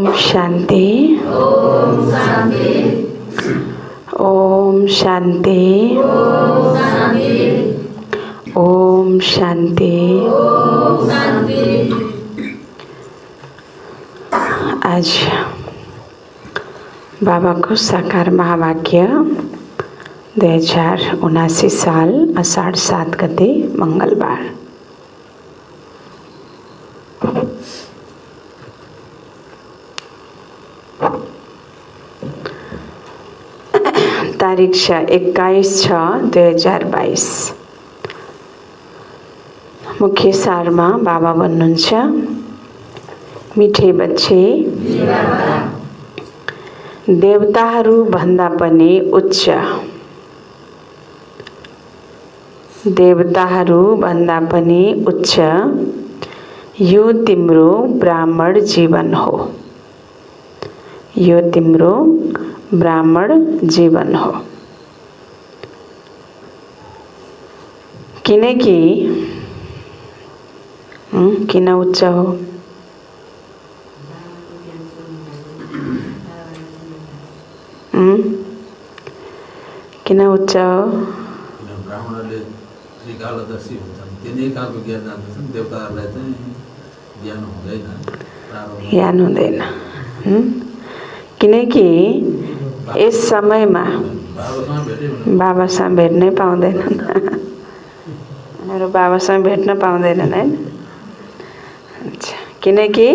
शांति। ओम शांति। ओम शांति। ओम शांति। ओम शांति। ओम शांति। आज बाबा को साकार महावाक्य 2079 साल आषाढ़ 7 गते मंगलबार। तारीख 21/6/2022। मुख्य सारमा बाबा भन्नुहुन्छ, मिठे बच्चे, देवताहरू भन्दा पनि उच्च, देवताहरू भन्दा पनि उच्च यो तिम्रो ब्राह्मण जीवन हो, यो तिम्रो ब्राह्मण जीवन हो। किनकि किन उच्च हो? किन उच्च हो? ब्राह्मणले श्रीकालदर्शी हुन्छन्, तिनै कालको ज्ञान जान्दछन्। देवताहरूलाई चाहिँ ज्ञान हुँदैन, ज्ञान हुँदैन। किनकि यस समयमा बाबासँग भेट्नै पाउँदैनन्। मेरो बाबासँग भेट्न पाउँदैनन् हैन। अच्छा, किनकि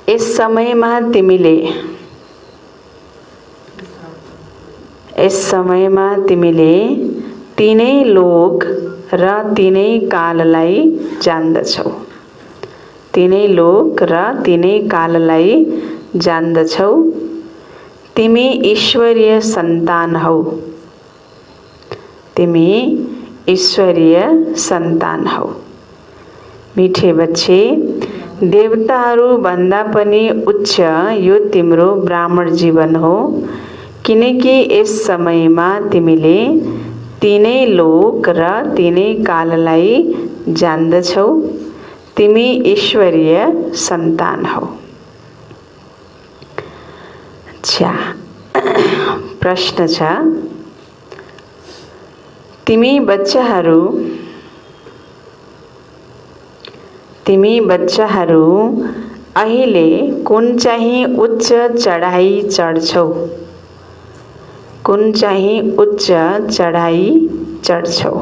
यस समयमा तिमीले तीनै लोक र तीनै काललाई जान्दछौ, तीनै लोक र तीनै काललाई जान्दछौ। तिमी ईश्वरीय सन्तान हौ, तिमी ईश्वरीय सन्तान हौ। मिठे बच्चे, देवताहरू भन्दा पनि उच्च यो तिम्रो ब्राह्मण जीवन हो। किनकि यस समयमा तिमीले तीनै लोक र तीनै काललाई जान्दछौ। तिमी ईश्वरीय सन्तान हौ। अच्छा, प्रश्न छ, तिमी बच्चाहरू अहिले कुन चाहिँ उच्च चढाई चढ्छौ? कुन चाहिँ उच्च चढाई चढ्छौ?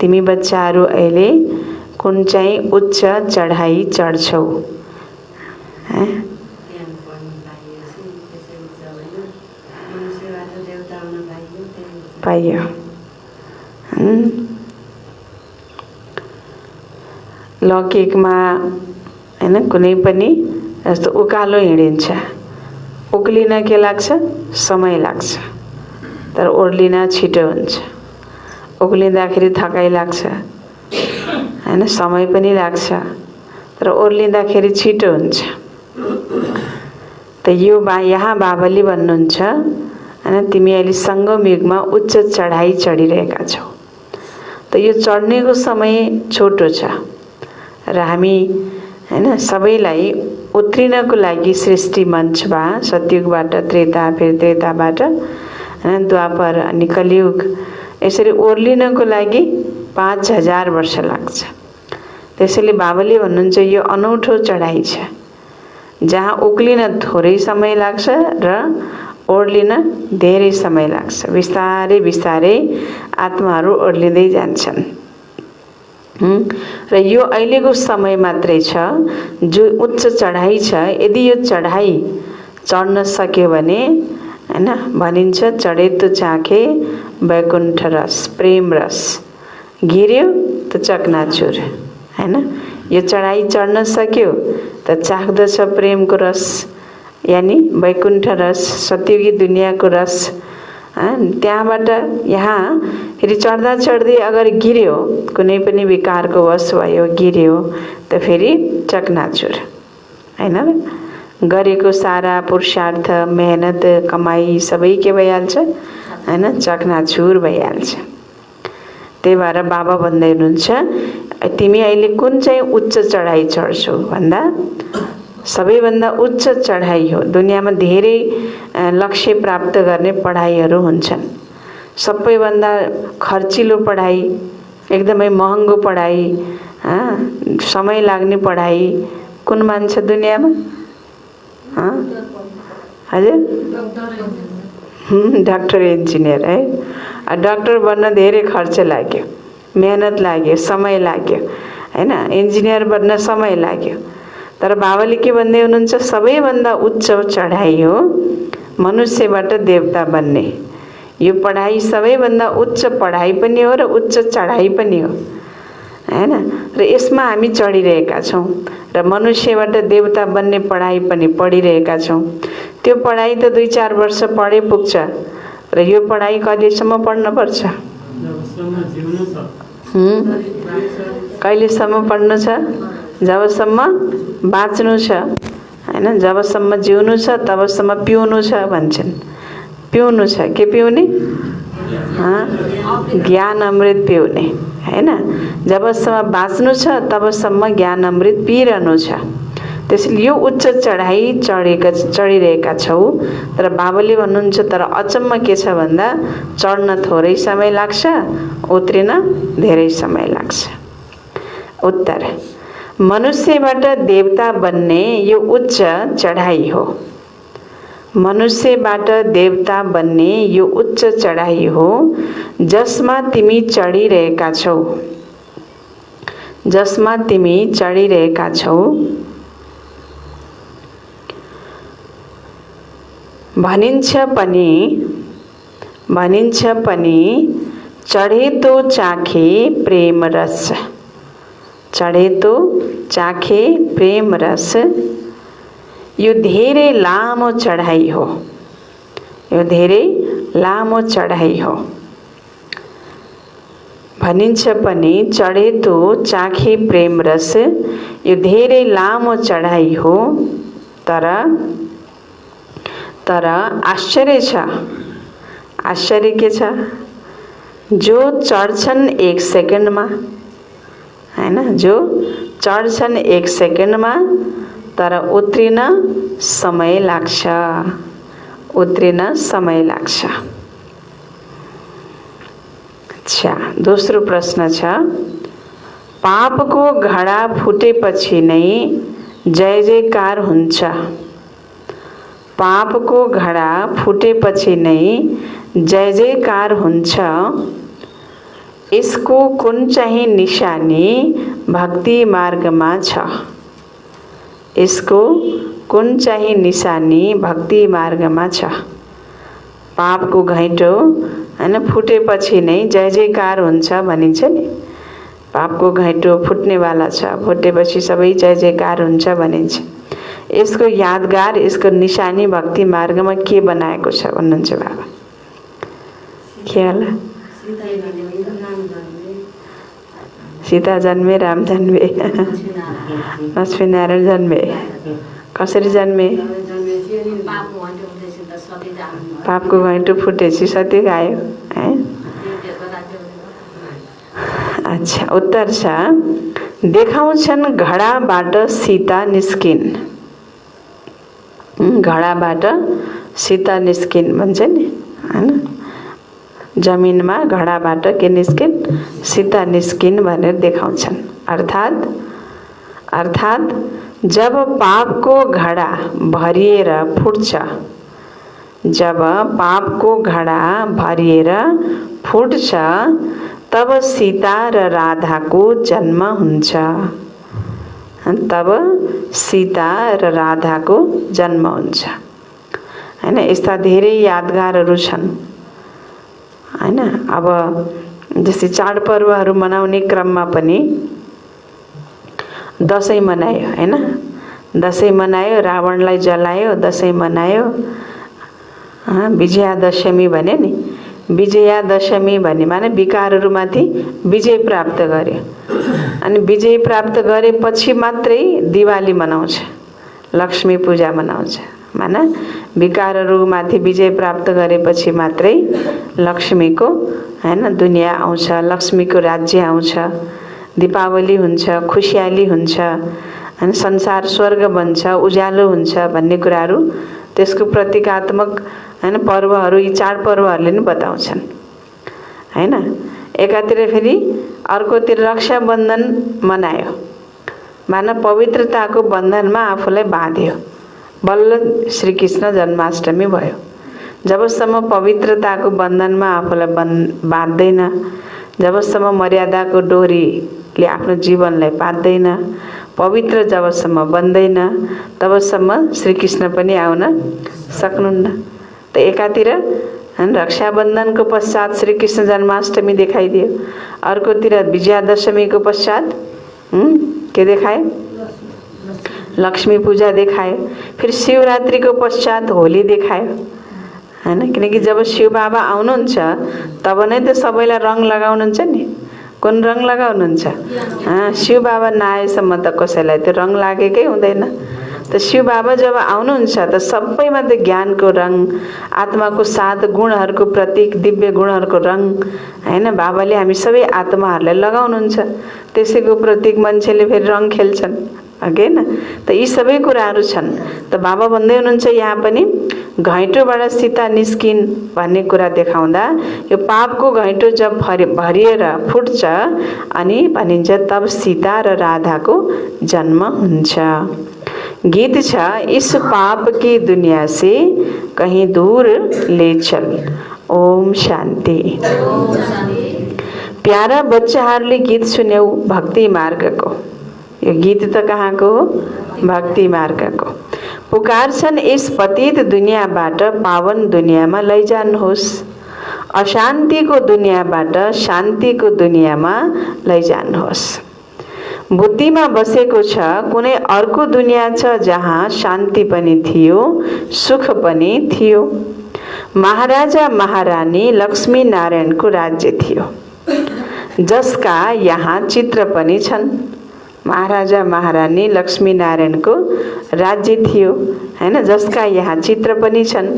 तिमी बच्चाहरू अहिले कुन चाहिँ उच्च चढाई चढ्छौ? पाइयो। लौकिकमा हैन, कुनै पनि जस्तो उकालो हिँडिन्छ, उक्लिन के लाग्छ? समय लाग्छ, तर ओर्लिन छिटो हुन्छ। उक्लिँदाखेरि थकाइ लाग्छ हैन, समय पनि लाग्छ, तर ओर्लिँदाखेरि छिटो हुन्छ। त यो यहाँ बाबाले भन्नुहुन्छ हैन, तिमी अहिले सङ्गम युगमा उच्च चढाई चढिरहेका छौ। त यो चढ्नेको समय छोटो छ र हामी हैन सबैलाई उत्रिनको लागि सृष्टि मञ्चमा सतयुगबाट त्रेता, फेरि त्रेताबाट द्वापर अनि कलियुग यसरी ओर्लिनको लागि 5000 वर्ष लाग्छ। त्यसैले बाबाले भन्नुहुन्छ यो अनौठो चढाई छ, जहाँ उक्लिन थोरै समय लाग्छ र ओर्लिन धेरै समय लाग्छ। बिस्तारै बिस्तारै आत्माहरू ओर्लिँदै जान्छन्। र यो अहिलेको समय मात्रै छ जो उच्च चढाई छ। यदि यो चढाई चढ्न सक्यो भने हैन, भनिन्छ चढे तो चाखे वैकुण्ठ रस, प्रेम रस, गिर्यो त चकनाचुर हैन। यो चढाई चढ्न सक्यो त चाख्दछ प्रेमको रस, यानी वैकुण्ठ रस, सत्ययुगी दुनियाँको रस। त्यहाँबाट यहाँ फेरि चढ्दा चढ्दै अगर गिर्यो, कुनै पनि विकारको वश भयो, गिर्यो त फेरि चकनाचुर हैन। गरेको सारा पुरुषार्थ, मेहनत, कमाई सबै के भइहाल्छ हैन, चकनाचुर भइहाल्छ। त्यही भएर बाबा भन्दै हुनुहुन्छ तिमी अहिले कुन चाहिँ उच्च चढाइ चढ्छौ भन्दा सबैभन्दा उच्च चढाइ हो। दुनियाँमा धेरै लक्ष्य प्राप्त गर्ने पढाइहरू हुन्छन्। सबैभन्दा खर्चिलो पढाइ, एकदमै महँगो पढाइ, समय लाग्ने पढाइ कुन मान्छ दुनियाँमा? हजुर, डाक्टर इन्जिनियर है। डाक्टर बन्न धेरै खर्च लाग्यो, मेहनत लाग्यो, समय लाग्यो हैन। इन्जिनियर बन्न समय लाग्यो। तर बाबाले के भन्दै हुनुहुन्छ? सबैभन्दा उच्च चढाइ हो मनुष्यबाट देवता बन्ने। यो पढाइ सबैभन्दा उच्च पढाइ पनि हो र उच्च चढाइ पनि हो हैन। र यसमा हामी चढिरहेका छौँ र मनुष्यबाट देवता बन्ने पढाइ पनि पढिरहेका छौँ। त्यो पढाइ त 2-4 वर्ष पढे पुग्छ र यो पढाइ कहिलेसम्म पढ्न पर्छ? कहिलेसम्म पढ्नु छ? जबसम्म बाँच्नु छ हैन। जबसम्म जिउनु छ तबसम्म पिउनु छ भन्छन्। पिउनु छ, के पिउने? ज्ञान अमृत पिउने हैन। जबसम्म बाँच्नु छ तबसम्म ज्ञान अमृत पिइरहनु छ। त्यसैले यो उच्च चढाइ चढिरहेका छौँ। तर बाबाले भन्नुहुन्छ तर अचम्म के छ भन्दा चढ्न थोरै समय लाग्छ, उत्रिन धेरै समय लाग्छ। उत्तर: मनुष्यबाट देवता बन्ने यो उच्च चढाइ हो। मनुष्यबाट देवता बन्ने यो उच्च चढाइ हो जसमा तिमी चढिरहेका छौ। जसमा तिमी चढिरहेका छौ। भनिन्छ पनि चढे तो चाखे प्रेम रस। चढे तो चाखे प्रेम रस। यो धेरै लामो चढाइ हो। यो धेरै लामो चढाइ हो। भनिन्छ पनि चढे तो चाखे प्रेम रस। यो धेरै लामो चढाइ हो। तर आश्चर्य छ। आश्चर्य के छ? जो चढ्छन् 1 सेकेन्डमा हैन, जो चढ्छन् 1 सेकेन्डमा, तर उत्रिन समय लाग्छ। उत्रिन समय लाग्छ। अच्छा, दोस्रो प्रश्न छ, पापको घडा फुटेपछि नै जय जयकार हुन्छ। पापको घडा फुटेपछि नै जय जयकार हुन्छ। यसको कुन चाहिँ निशानी भक्ति मार्गमा छ? यसको कुन चाहिँ निशानी भक्ति मार्गमा छ? पापको घैँटो हैन फुटेपछि नै जय जयकार हुन्छ भनिन्छ नि। पापको घैँटो फुट्नेवाला छ, फुटेपछि सबै जय जयकार हुन्छ भनिन्छ। यसको यादगार, यसको निशानी भक्ति मार्गमा के बनाएको छ भन्नुहुन्छ बाबा? के होला? सीता जन्मे, राम जन्मे, लक्ष्मीनारायण जन्मे। कसरी जन्मे? पापको घैँटो फुटेपछि सती आयो है। अच्छा, उत्तर छ, देखाउँछन् घडाबाट सीता निस्किन्। घडाबाट सीता निस्किन् भन्छ नि हैन। जमिनमा घडाबाट के निस्किन्? सीता निस्किन् भनेर देखाउँछन्। अर्थात् जब पापको घडा भरिएर फुट्छ, जब पापको घडा भरिएर फुट्छ, तब सीता र राधाको जन्म हुन्छ। तब सीता र राधाको जन्म हुन्छ हैन। यस्ता धेरै यादगारहरू छन् हैन। अब जस्तै चाडपर्वहरू मनाउने क्रममा पनि दसैँ मनायो हैन। दसैँ मनायो, रावणलाई जलायो, दसैँ मनायो। विजयादशमी भने नि, विजयादशमी भन्ने माने विकारहरूमाथि विजय प्राप्त गर्यो। अनि विजय प्राप्त गरेपछि मात्रै दिवाली मनाउँछ, लक्ष्मी पूजा मनाउँछ। माने विकारहरूमाथि विजय प्राप्त गरेपछि मात्रै लक्ष्मीको हैन दुनियाँ आउँछ, लक्ष्मीको राज्य आउँछ। दीपावली हुन्छ, खुसियाली हुन्छ, हैन, संसार स्वर्ग बन्छ, उज्यालो हुन्छ भन्ने कुराहरू त्यसको प्रतीकात्मक हैन पर्वहरू यी चाडपर्वहरूले नै बताउँछन् हैन। एकातिर फेरि अर्कोतिर रक्षाबन्धन मनायो, मानव पवित्रताको बन्धनमा आफूलाई बाँध्यो। बल्ल श्रीकृष्ण जन्माष्टमी भयो। जबसम्म पवित्रताको बन्धनमा आफूलाई बाँध्दैन, जबसम्म मर्यादाको डोरीले आफ्नो जीवनलाई बाँध्दैन, पवित्र जबसम्म बन्दैन, तबसम्म श्रीकृष्ण पनि आउन सक्नुहुन्न। त एकातिर रक्षाबन्धनको पश्चात श्रीकृष्ण जन्माष्टमी देखाइदियो, अर्कोतिर विजयादशमीको पश्चात के देखायो? लक्ष्मी पूजा देखायो। फिर शिवरात्रिको पश्चात होली देखायो हैन। किनकि जब शिव बाबा आउनुहुन्छ तब नै त सबैलाई रङ लगाउनुहुन्छ नि। कुन रङ लगाउनुहुन्छ? शिव बाबा नआएसम्म त कसैलाई त रङ लागेकै हुँदैन। त शिव बाबा जब आउनुहुन्छ त सबैमा त ज्ञानको रङ, आत्माको 7 गुणहरूको प्रतीक, दिव्य गुणहरूको रङ हैन बाबाले हामी सबै आत्माहरूलाई लगाउनुहुन्छ। त्यसैको प्रतीक मान्छेले फेरि रङ खेल्छन् अघि हैन। त यी सबै कुराहरू छन्। त बाबा भन्दै हुनुहुन्छ यहाँ पनि घैँटोबाट सीता निस्किन् भन्ने कुरा देखाउँदा यो पापको घैँटो जब भरिएर फुट्छ अनि भनिन्छ तब सीता र राधाको जन्म हुन्छ। गीत छ, इस पाप की दुनिया से कहीं दूर ले चल। ओम शान्ति। प्यारा बच्चाहरूले गीत सुन्यौ भक्ति मार्गको। यो गीत त कहाँको हो? भक्ति मार्गको। पुकारछन् यस पतित दुनियाँबाट पावन दुनियाँमा लैजानुहोस्, अशान्तिको दुनियाँबाट शान्तिको दुनियाँमा लैजानुहोस्। बुद्धिमा बसेको छ कुनै अर्को दुनियाँ छ जहाँ शान्ति पनि थियो, सुख पनि थियो। महाराजा महारानी लक्ष्मी नारायणको राज्य थियो, जसका यहाँ चित्र पनि छन्। महाराजा महारानी लक्ष्मी नारायणको राज्य थियो हैन, जसका यहाँ चित्र पनि छन्।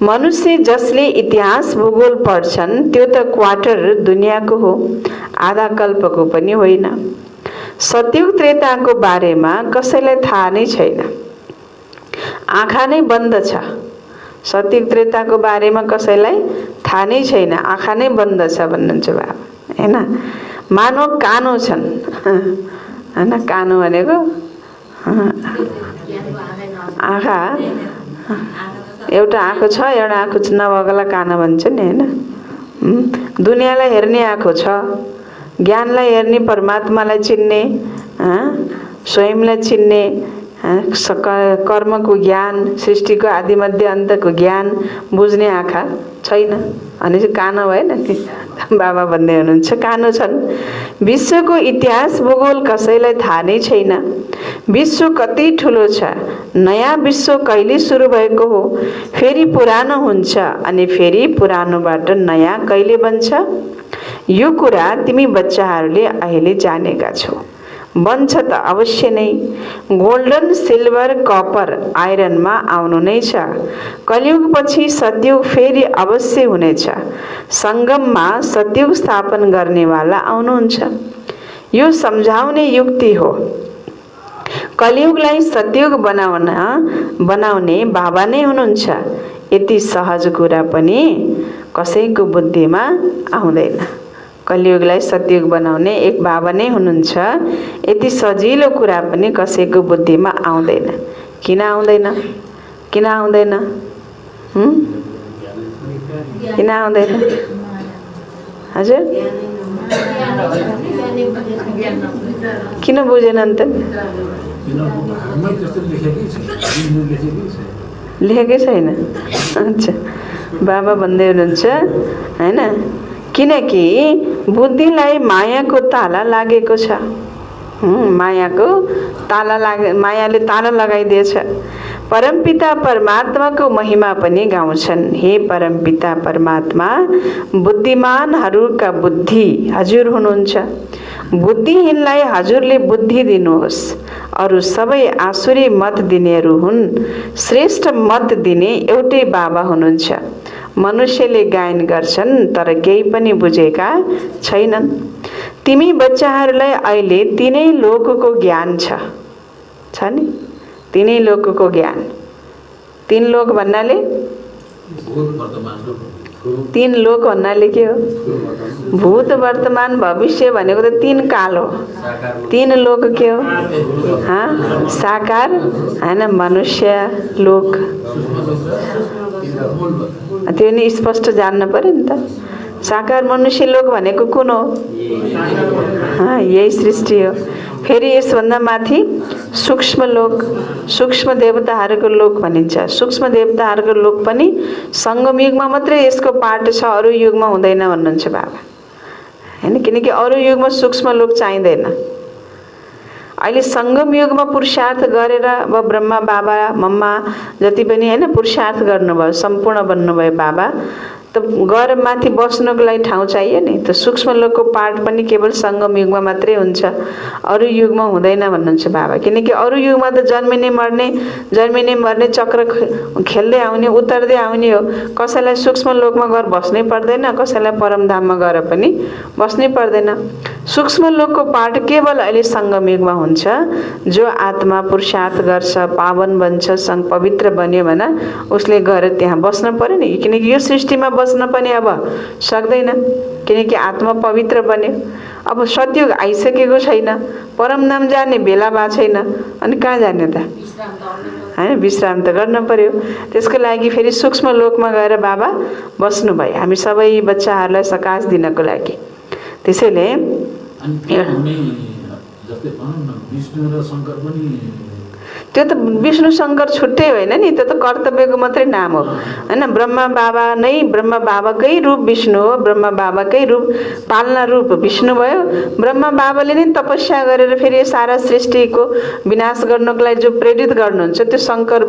मनुष्य जसले इतिहास भूगोल पढ्छन् त्यो त क्वार्टर दुनियाँको हो, आधा कल्पको पनि होइन। सतयुग त्रेताको बारेमा कसैलाई थाहा नै छैन, आँखा नै बन्द छ। सतयुग त्रेताको बारेमा कसैलाई थाहा नै छैन, आँखा नै बन्द छ भन्नुहुन्छ बाबा हैन। मानव कानो छन् हैन। कानो भनेको आँखा, एउटा आँखा छ, एउटा आँखा नभएकोलाई कानो भन्छ नि हैन। दुनियाँलाई हेर्ने आँखा छ, ज्ञानलाई हेर्ने, परमात्मालाई चिन्ने, स्वयंलाई चिन्ने, कर्मको ज्ञान, सृष्टिको आदि मध्य अन्तको ज्ञान बुझ्ने आँखा छैन अनि चाहिँ कानो भएन नि। बाबा भन्दै हुनुहुन्छ कानो छन्। विश्वको इतिहास भूगोल कसैलाई थाहा नै छैन। विश्व कति ठुलो छ, नयाँ विश्व कहिले सुरु भएको हो, फेरि पुरानो हुन्छ अनि फेरि पुरानोबाट नयाँ कहिले बन्छ। यो कुरा तिमी बच्चाहरूले अहिले जानेका छौ, बन्छ त अवश्य नै। गोल्डन, सिल्भर, कपर, आइरनमा आउनु नै छ। कलियुग पछि सतयुग फेरि अवश्य हुनेछ। सङ्गममा सतयुग स्थापन गर्नेवाला आउनुहुन्छ। यो सम्झाउने युक्ति हो। कलियुगलाई सतयुग बनाउने बाबा नै हुनुहुन्छ। यति सहज कुरा पनि कसैको बुद्धिमा आउँदैन। कलियुगलाई सतयुग बनाउने एक बाबा नै हुनुहुन्छ। यति सजिलो कुरा पनि कसैको बुद्धिमा आउँदैन। किन आउँदैन? किन आउँदैन? किन आउँदैन? हजुर किन बुझेनन् त? लेखेकै छैन। अच्छा, बाबा भन्दै हुनुहुन्छ हैन, किनकि बुद्धिलाई मायाको ताला लागेको छ। मायाको ताला मायाले ताला लगाइदिएछ। परमपिता परमात्माको महिमा पनि गाउँछन्। हे परमपिता परमात्मा, बुद्धिमानहरूका बुद्धि हजुर हुनुहुन्छ। बुद्धिहीनलाई हजुरले बुद्धि दिनुहोस्। अरू सबै आसुरी मत दिनेहरू हुन्। श्रेष्ठ मत दिने एउटै बाबा हुनुहुन्छ। मनुष्यले गायन गर्छन् तर केही पनि बुझेका छैनन्। तिमी बच्चाहरूलाई अहिले तिनै लोकको ज्ञान छ नि, तिनै लोकको ज्ञान। तीन लोक भन्नाले भूत वर्तमान र भविष्य। तीन लोक भन्नाले के हो? भूत वर्तमान भविष्य भनेको त तीन काल हो। तीन लोक के हो? साकार हैन, मनुष्य लोक। त्यो नि स्पष्ट जान्न पर्यो नि त। साकार मनुष्य लोक भनेको कुन हो? यही सृष्टि हो। फेरि यसभन्दा माथि सूक्ष्म लोक, सूक्ष्म देवताहरूको लोक भनिन्छ। सूक्ष्म देवताहरूको लोक पनि सङ्गम युगमा मात्रै यसको पाठ छ, अरू युगमा हुँदैन भन्नुहुन्छ बाबा हैन। किनकि अरू युगमा सूक्ष्म लोक चाहिँदैन। अहिले सङ्गम युगमा पुरुषार्थ गरेर अब ब्रह्मा बाबा मम्मा जति पनि हैन पुरुषार्थ गर्नुभयो, सम्पूर्ण बन्नुभयो बाबा, त गएर माथि बस्नको लागि ठाउँ चाहियो नि। त सूक्ष्म लोकको पाठ पनि केवल सङ्गम युगमा मात्रै हुन्छ, अरू युगमा हुँदैन भन्नुहुन्छ बाबा। किनकि अरू युगमा त जन्मिने मर्ने चक्र खेल्दै आउने उतर्दै आउने हो। कसैलाई सूक्ष्म लोकमा गएर बस्नै पर्दैन, कसैलाई परमधाममा गएर पनि बस्नै पर्दैन। सूक्ष्म लोकको पाठ केवल अहिले सङ्गम युगमा हुन्छ। जो आत्मा पुरुषार्थ गर्छ, पावन बन्छ, पवित्र बन्यो भने उसले गएर त्यहाँ बस्न पर्यो नि। किनकि यो सृष्टिमा बस्न पनि अब सक्दैन, किनकि आत्मा पवित्र बन्यो। अब सतयुग आइसकेको छैन, परमधाम जाने बेला भएको छैन, अनि कहाँ जाने त हैन? विश्राम त गर्न पर्यो। त्यसको लागि फेरि सूक्ष्म लोकमा गएर बाबा बस्नुभयो हामी सबै बच्चाहरूलाई सकाश दिनको लागि। त्यसैले त्यो त विष्णु शङ्कर छुट्टै होइन नि, त्यो त कर्तव्यको मात्रै नाम हो हैन। ब्रह्मा बाबा नै ब्रह्मा बाबाकै रूप विष्णु हो, ब्रह्मा बाबाकै रूप पालना रूप विष्णु भयो। ब्रह्मा बाबाले नै तपस्या गरेर फेरि सारा सृष्टिको विनाश गर्नको लागि जो प्रेरित गर्नुहुन्छ त्यो शङ्कर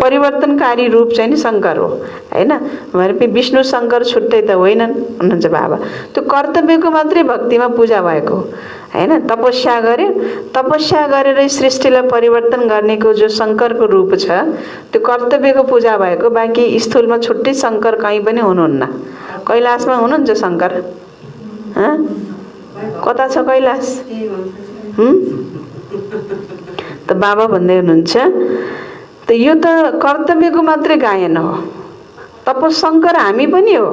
परिवर्तनकारी रूप चाहिँ नि शङ्कर हो हैन। भनेपछि विष्णु शङ्कर छुट्टै त होइनन् भन्नुहुन्छ बाबा। त्यो कर्तव्यको मात्रै भक्तिमा पूजा भएको हैन। तपस्या गर्यो, तपस्या गरेर सृष्टिलाई परिवर्तन गर्नेको जो शङ्करको रूप छ त्यो कर्तव्यको पूजा भएको। बाँकी स्थूलमा छुट्टै शङ्कर कहीँ पनि हुनुहुन्न। कैलाशमा हुनुहुन्छ शङ्कर? कता छ कैलाश? त बाबा भन्दै हुनुहुन्छ त यो त कर्तव्यको मात्रै गायन हो। तपशङ्कर हामी पनि हो।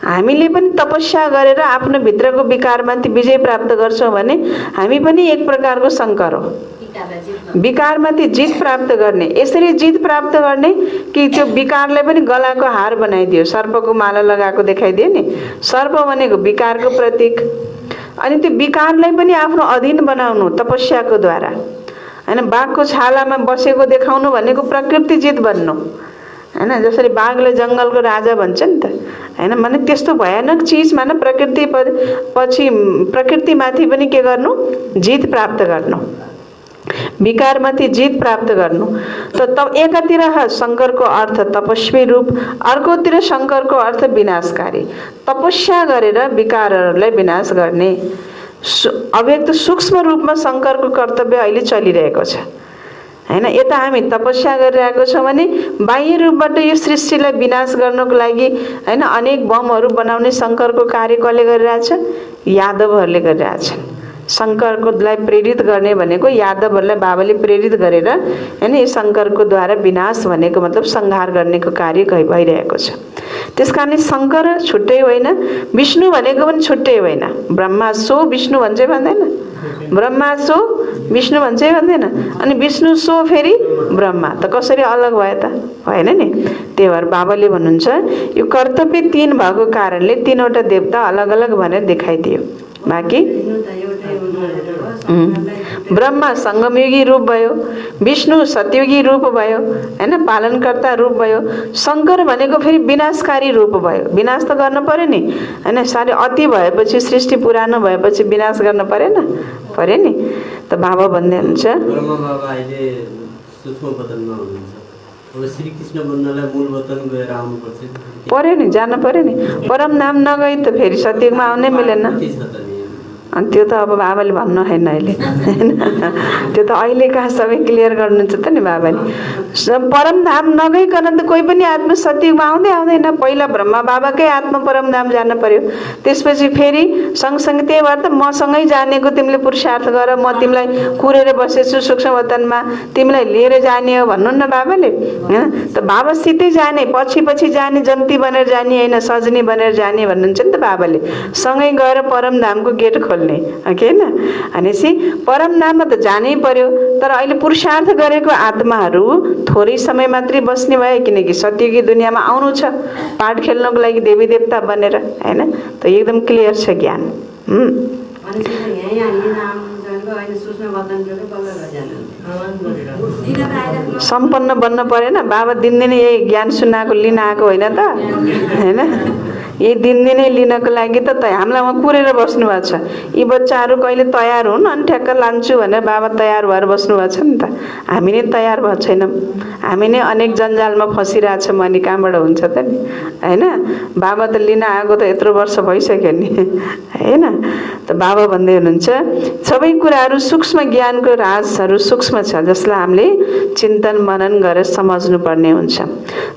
हामीले पनि तपस्या गरेर आफ्नो भित्रको विकारमाथि विजय प्राप्त गर्छौँ भने हामी पनि एक प्रकारको शङ्कर हो। विकारमाथि जित प्राप्त गर्ने, यसरी जित प्राप्त गर्ने कि त्यो विकारलाई पनि गलाको हार बनाइदियो, सर्पको माला लगाएको देखाइदियो नि। सर्प भनेको विकारको प्रतीक, अनि त्यो विकारलाई पनि आफ्नो अधीन बनाउनु तपस्याको द्वारा हैन। बाघको छालामा बसेको देखाउनु भनेको प्रकृति जित बन्नु हैन। जसरी बाघले जङ्गलको राजा भन्छ नि त हैन। माने त्यस्तो भयानक चिज माने प्रकृति पछि प्रकृतिमाथि पनि के गर्नु? जित प्राप्त गर्नु, विकारमाथि जित प्राप्त गर्नु। त एकातिर शङ्करको अर्थ तपस्वी रूप, अर्कोतिर शङ्करको अर्थ विनाशकारी। तपस्या गरेर विकारहरूलाई विनाश गर्ने अव्यक्त सूक्ष्म रूपमा शङ्करको कर्तव्य अहिले चलिरहेको छ हैन। यता हामी तपस्या गरिरहेको छौँ भने बाह्य रूपबाट यो सृष्टिलाई विनाश गर्नको लागि हैन अनेक बमहरू बनाउने शङ्करको कार्य कसले गरिरहेछ? यादवहरूले गरिरहेछन्। शङ्करकोलाई प्रेरित गर्ने भनेको यादवहरूलाई बाबाले प्रेरित गरेर हैन यो शङ्करको द्वारा विनाश भनेको मतलब संहार गर्नेको कार्य भइरहेको छ। त्यसकारण शङ्कर छुट्टै होइन, विष्णु भनेको पनि छुट्टै होइन। ब्रह्मा सो विष्णु भन्छै भन्दैन, ब्रह्मा सो विष्णु भन्छै भन्दैन, अनि विष्णु सो फेरि ब्रह्मा, त कसरी अलग भयो त? भएन नि। त्यही भएर बाबाले भन्नुहुन्छ यो कर्तव्य तीन भएको कारणले तीनवटा देवता अलग अलग भनेर देखाइदियो। बाँकी ब्रह्मा सङ्गमयुगी रूप भयो, विष्णु सतयुगी रूप भयो हैन, पालनकर्ता रूप भयो। शङ्कर भनेको फेरि विनाशकारी रूप भयो। विनाश त गर्न पर्यो नि हैन। साह्रै अति भएपछि सृष्टि पुरानो भएपछि विनाश गर्न परेन? पर्यो नि। त बाबा भन्दै हुनुहुन्छ ब्रह्मा बाबा अहिले सूक्ष्म बदनमा हुनुहुन्छ। अब श्री कृष्ण बन्नलाई मूल वतन गएर आउनुपर्छ। पर्यो नि, जानु पर्यो नि। परम नाम नगई त फेरि सत्यमा आउनै मिलेन। अनि त्यो त अब बाबाले भन्नु होइन अहिले होइन, त्यो त अहिलेका सबै क्लियर गर्नुहुन्छ त नि बाबाले। परमधाम नगइकन त कोही पनि आत्मा सत्यमा आउँदैन। पहिला ब्रह्मा बाबाकै आत्मा परमधाम जान पर्यो, त्यसपछि फेरि सँगसँगै। त्यही भएर त मसँगै जानेको तिमीले पुरुषार्थ गर, म तिमीलाई कुरेर बसेछु सूक्ष्म वतनमा, तिमीलाई लिएर जाने हो भन्नु न बाबाले होइन। त बाबासितै जाने, पछि पछि जाने, जन्ती बनेर जाने होइन, सजनी बनेर जाने भन्नुहुन्छ नि त बाबाले। सँगै गएर परमधामको गेट खोल्ने हो कि होइन। भनेपछि परमधाममा त जानै पर्यो। तर अहिले पुरुषार्थ गरेको आत्माहरू थोरै समय मात्रै बस्ने भयो, किनकि सत्यकी दुनियाँमा आउनु छ पाठ खेल्नको लागि देवी देवता बनेर होइन। त एकदम क्लियर छ ज्ञान। सम्पन्न बन्न परेन। बाबा दिनदिनै यही ज्ञान सुनाएको लिन आएको होइन त होइन। यही दिनदिनै लिनको लागि त हामीलाई उहाँ कुरेर बस्नु भएको छ। यी बच्चाहरू कहिले तयार हुन् अनि ठ्याक्क लान्छु भनेर बाबा तयार भएर बस्नु भएको छ नि त। हामी नै तयार भएको छैनौँ, हामी नै अनेक जन्जालमा फसिरहेछौँ। अनि कहाँबाट हुन्छ त नि होइन। बाबा त लिन आएको त यत्रो वर्ष भइसक्यो नि होइन। त बाबा भन्दै हुनुहुन्छ सबै कुराहरू सूक्ष्म ज्ञानको राजहरू सूक्ष्म छ, जसलाई हामीले चिन्तन मनन गरेर समझ्नु पर्ने हुन्छ।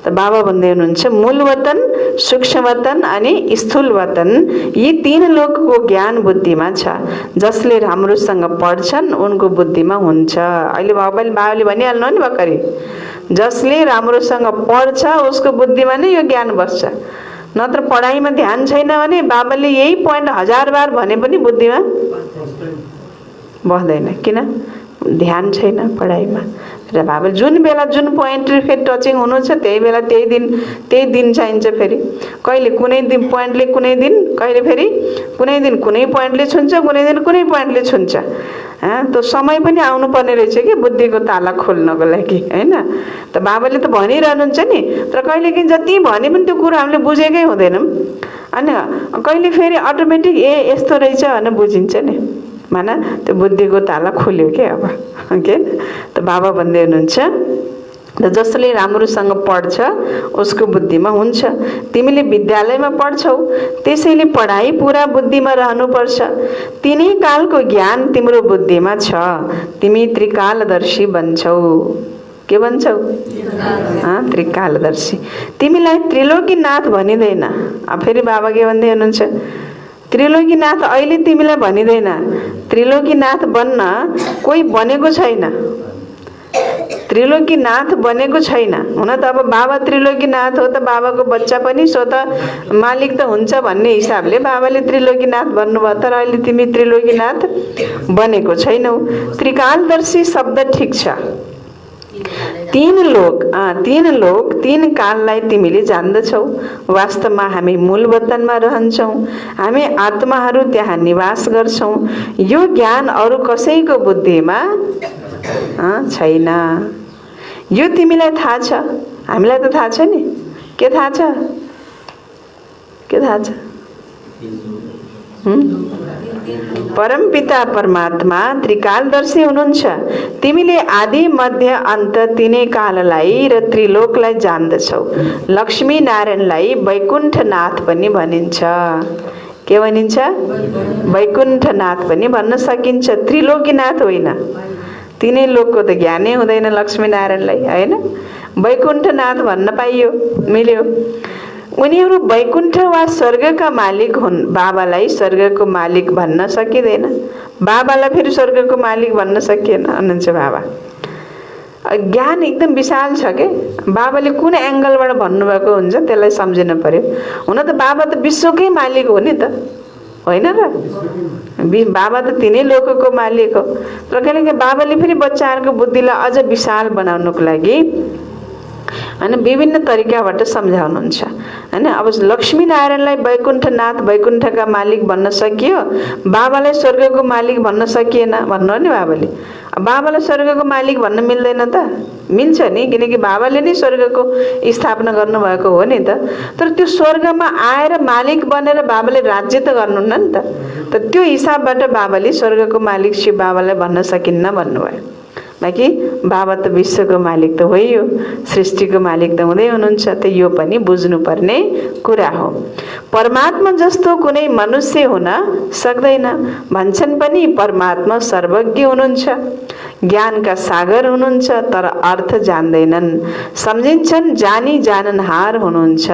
त बाबा भन्दै हुनुहुन्छ मूल वतन, सूक्ष्म वतन अनि स्थूल वतन, यी तीन लोकको ज्ञान बुद्धिमा छ। जसले राम्रोसँग पढ्छन् उनको बुद्धिमा हुन्छ। अहिले बाबाले भनिहाल्नु नि भर्खरै, जसले राम्रोसँग पढ्छ उसको बुद्धिमा नै यो ज्ञान बस्छ। नत्र पढाइमा ध्यान छैन भने बाबाले यही पोइन्ट 1000 बार भने पनि बुद्धिमा बस्दैन। किन? ध्यान छैन पढाइमा। र बाबाले जुन बेला जुन पोइन्ट फेरि टचिङ हुनु छ त्यही बेला त्यही दिन चाहिन्छ। फेरि कहिले कुनै दिन पोइन्टले कुनै दिन, कहिले फेरि कुनै दिन कुनै पोइन्टले छुन्छ, कुनै दिन कुनै पोइन्टले छुन्छ। त समय पनि आउनुपर्ने रहेछ कि बुद्धिको ताला खोल्नको लागि होइन। त बाबाले त भनिरहनुहुन्छ नि, तर कहिलेकाहीँ जति भने पनि त्यो कुरो हामीले बुझेकै हुँदैनौँ। अनि कहिले फेरि अटोमेटिक यस्तो रहेछ भनेर बुझिन्छ नि, माना त्यो बुद्धिको ताला खोल्यो के अब के। त बाबा भन्दै हुनुहुन्छ र जसले राम्रोसँग पढ्छ उसको बुद्धिमा हुन्छ। तिमीले विद्यालयमा पढ्छौ, त्यसैले पढाइ पुरा बुद्धिमा रहनुपर्छ। तिनै कालको ज्ञान तिम्रो बुद्धिमा छ, तिमी त्रिकालदर्शी बन्छौ। के भन्छौ? त्रिकालदर्शी। तिमीलाई त्रिलोकीनाथ भनिँदैन। फेरि बाबा के भन्दै हुनुहुन्छ? त्रिलोकीनाथ अहिले तिमीलाई भनिँदैन। त्रिलोकीनाथ बन्न कोही बनेको छैन, त्रिलोकीनाथ बनेको छैन। हुन त अब बाबा त्रिलोकीनाथ हो त बाबाको बच्चा पनि स्वतः मालिक त हुन्छ भन्ने हिसाबले बाबाले त्रिलोकीनाथ भन्नुभयो। तर अहिले तिमी त्रिलोकीनाथ बनेको छैनौ। त्रिकालदर्शी शब्द ठिक छ। तीन लोक तीन काललाई तिमीले जान्दछौ। वास्तवमा हामी मूल वतनमा रहन्छौँ, हामी आत्माहरू त्यहाँ निवास गर्छौँ। यो ज्ञान अरू कसैको बुद्धिमा छैन। यो तिमीलाई थाहा छ, हामीलाई त थाहा छ नि। के थाहा छ? के थाहा छ? परमपिता परमात्मा त्रिकालदर्शी हुनुहुन्छ। तिमीले आदि मध्य अन्त तिनै काललाई र त्रिलोकलाई जान्दछौ। लक्ष्मी नारायणलाई वैकुण्ठनाथ पनि भनिन्छ। के भनिन्छ? वैकुण्ठनाथ पनि भन्न सकिन्छ, त्रिलोकीनाथ होइन। तिनै लोकको त ज्ञानै हुँदैन लक्ष्मी नारायणलाई होइन। वैकुण्ठनाथ भन्न पाइयो, मिल्यो। उनीहरू वैकुण्ठ वा स्वर्गका मालिक हुन्। बाबालाई स्वर्गको मालिक भन्न सकिँदैन, बाबालाई फेरि स्वर्गको मालिक भन्न सकिएन भन्नुहुन्छ बाबा। ज्ञान एकदम विशाल छ के। बाबाले कुन एङ्गलबाट भन्नुभएको हुन्छ त्यसलाई सम्झिनु पर्यो। हुन त बाबा त विश्वकै मालिक हो नि त, होइन र? बाबा त तिनै लोकको मालिक हो। तर किनकि बाबाले फेरि बच्चाहरूको बुद्धिलाई अझ विशाल बनाउनको लागि होइन विभिन्न तरिकाबाट सम्झाउनुहुन्छ होइन। अब लक्ष्मीनारायणलाई वैकुण्ठनाथ, वैकुण्ठका मालिक भन्न सकियो, बाबालाई स्वर्गको मालिक भन्न सकिएन भन्नु नि बाबाले। बाबालाई स्वर्गको मालिक भन्न मिल्दैन त? मिल्छ नि, किनकि बाबाले नै स्वर्गको स्थापना गर्नुभएको हो नि त। तर त्यो स्वर्गमा आएर मालिक बनेर बाबाले राज्य त गर्नुहुन्न नि त। त्यो हिसाबबाट बाबाले स्वर्गको मालिक शिव बाबालाई भन्न सकिन्न भन्नुभयो। बाँकी बाबा त विश्वको मालिक त होइन, सृष्टिको मालिक त हुँदै हुनुहुन्छ। त यो पनि बुझ्नुपर्ने कुरा हो। परमात्मा जस्तो कुनै मनुष्य हुन सक्दैन। भन्छन् पनि परमात्मा सर्वज्ञ हुनुहुन्छ, ज्ञानका सागर हुनुहुन्छ, तर अर्थ जान्दैनन्। सम्झिन्छन् जानी जाननहार हुनुहुन्छ,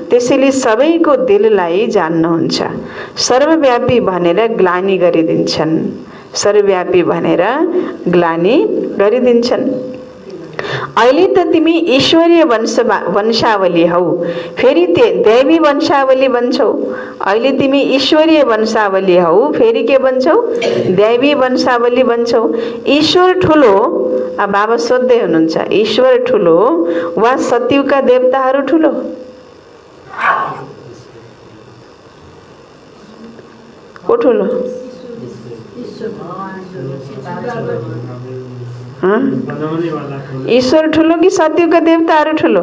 त्यसैले सबैको दिललाई जान्नुहुन्छ। सर्वव्यापी भनेर ग्लानी गरिदिन्छन्, सर्वव्यापी भनेर ग्लानी गरिदिन्छन्। अहिले त तिमी ईश्वरीय वंशावली हौ, फेरि दैवी वंशावली बन्छौ। अहिले तिमी ईश्वरीय वंशावली हौ, फेरि के बन्छौ? दैवी वंशावली बन्छौ। ईश्वर ठुलो, बाबा सोध्दै हुनुहुन्छ, ईश्वर ठुलो वा सत्युगका देवताहरू ठुलो? को ठुलो? ईश्वर ठुलो कि सत्युगका देवताहरू ठुलो?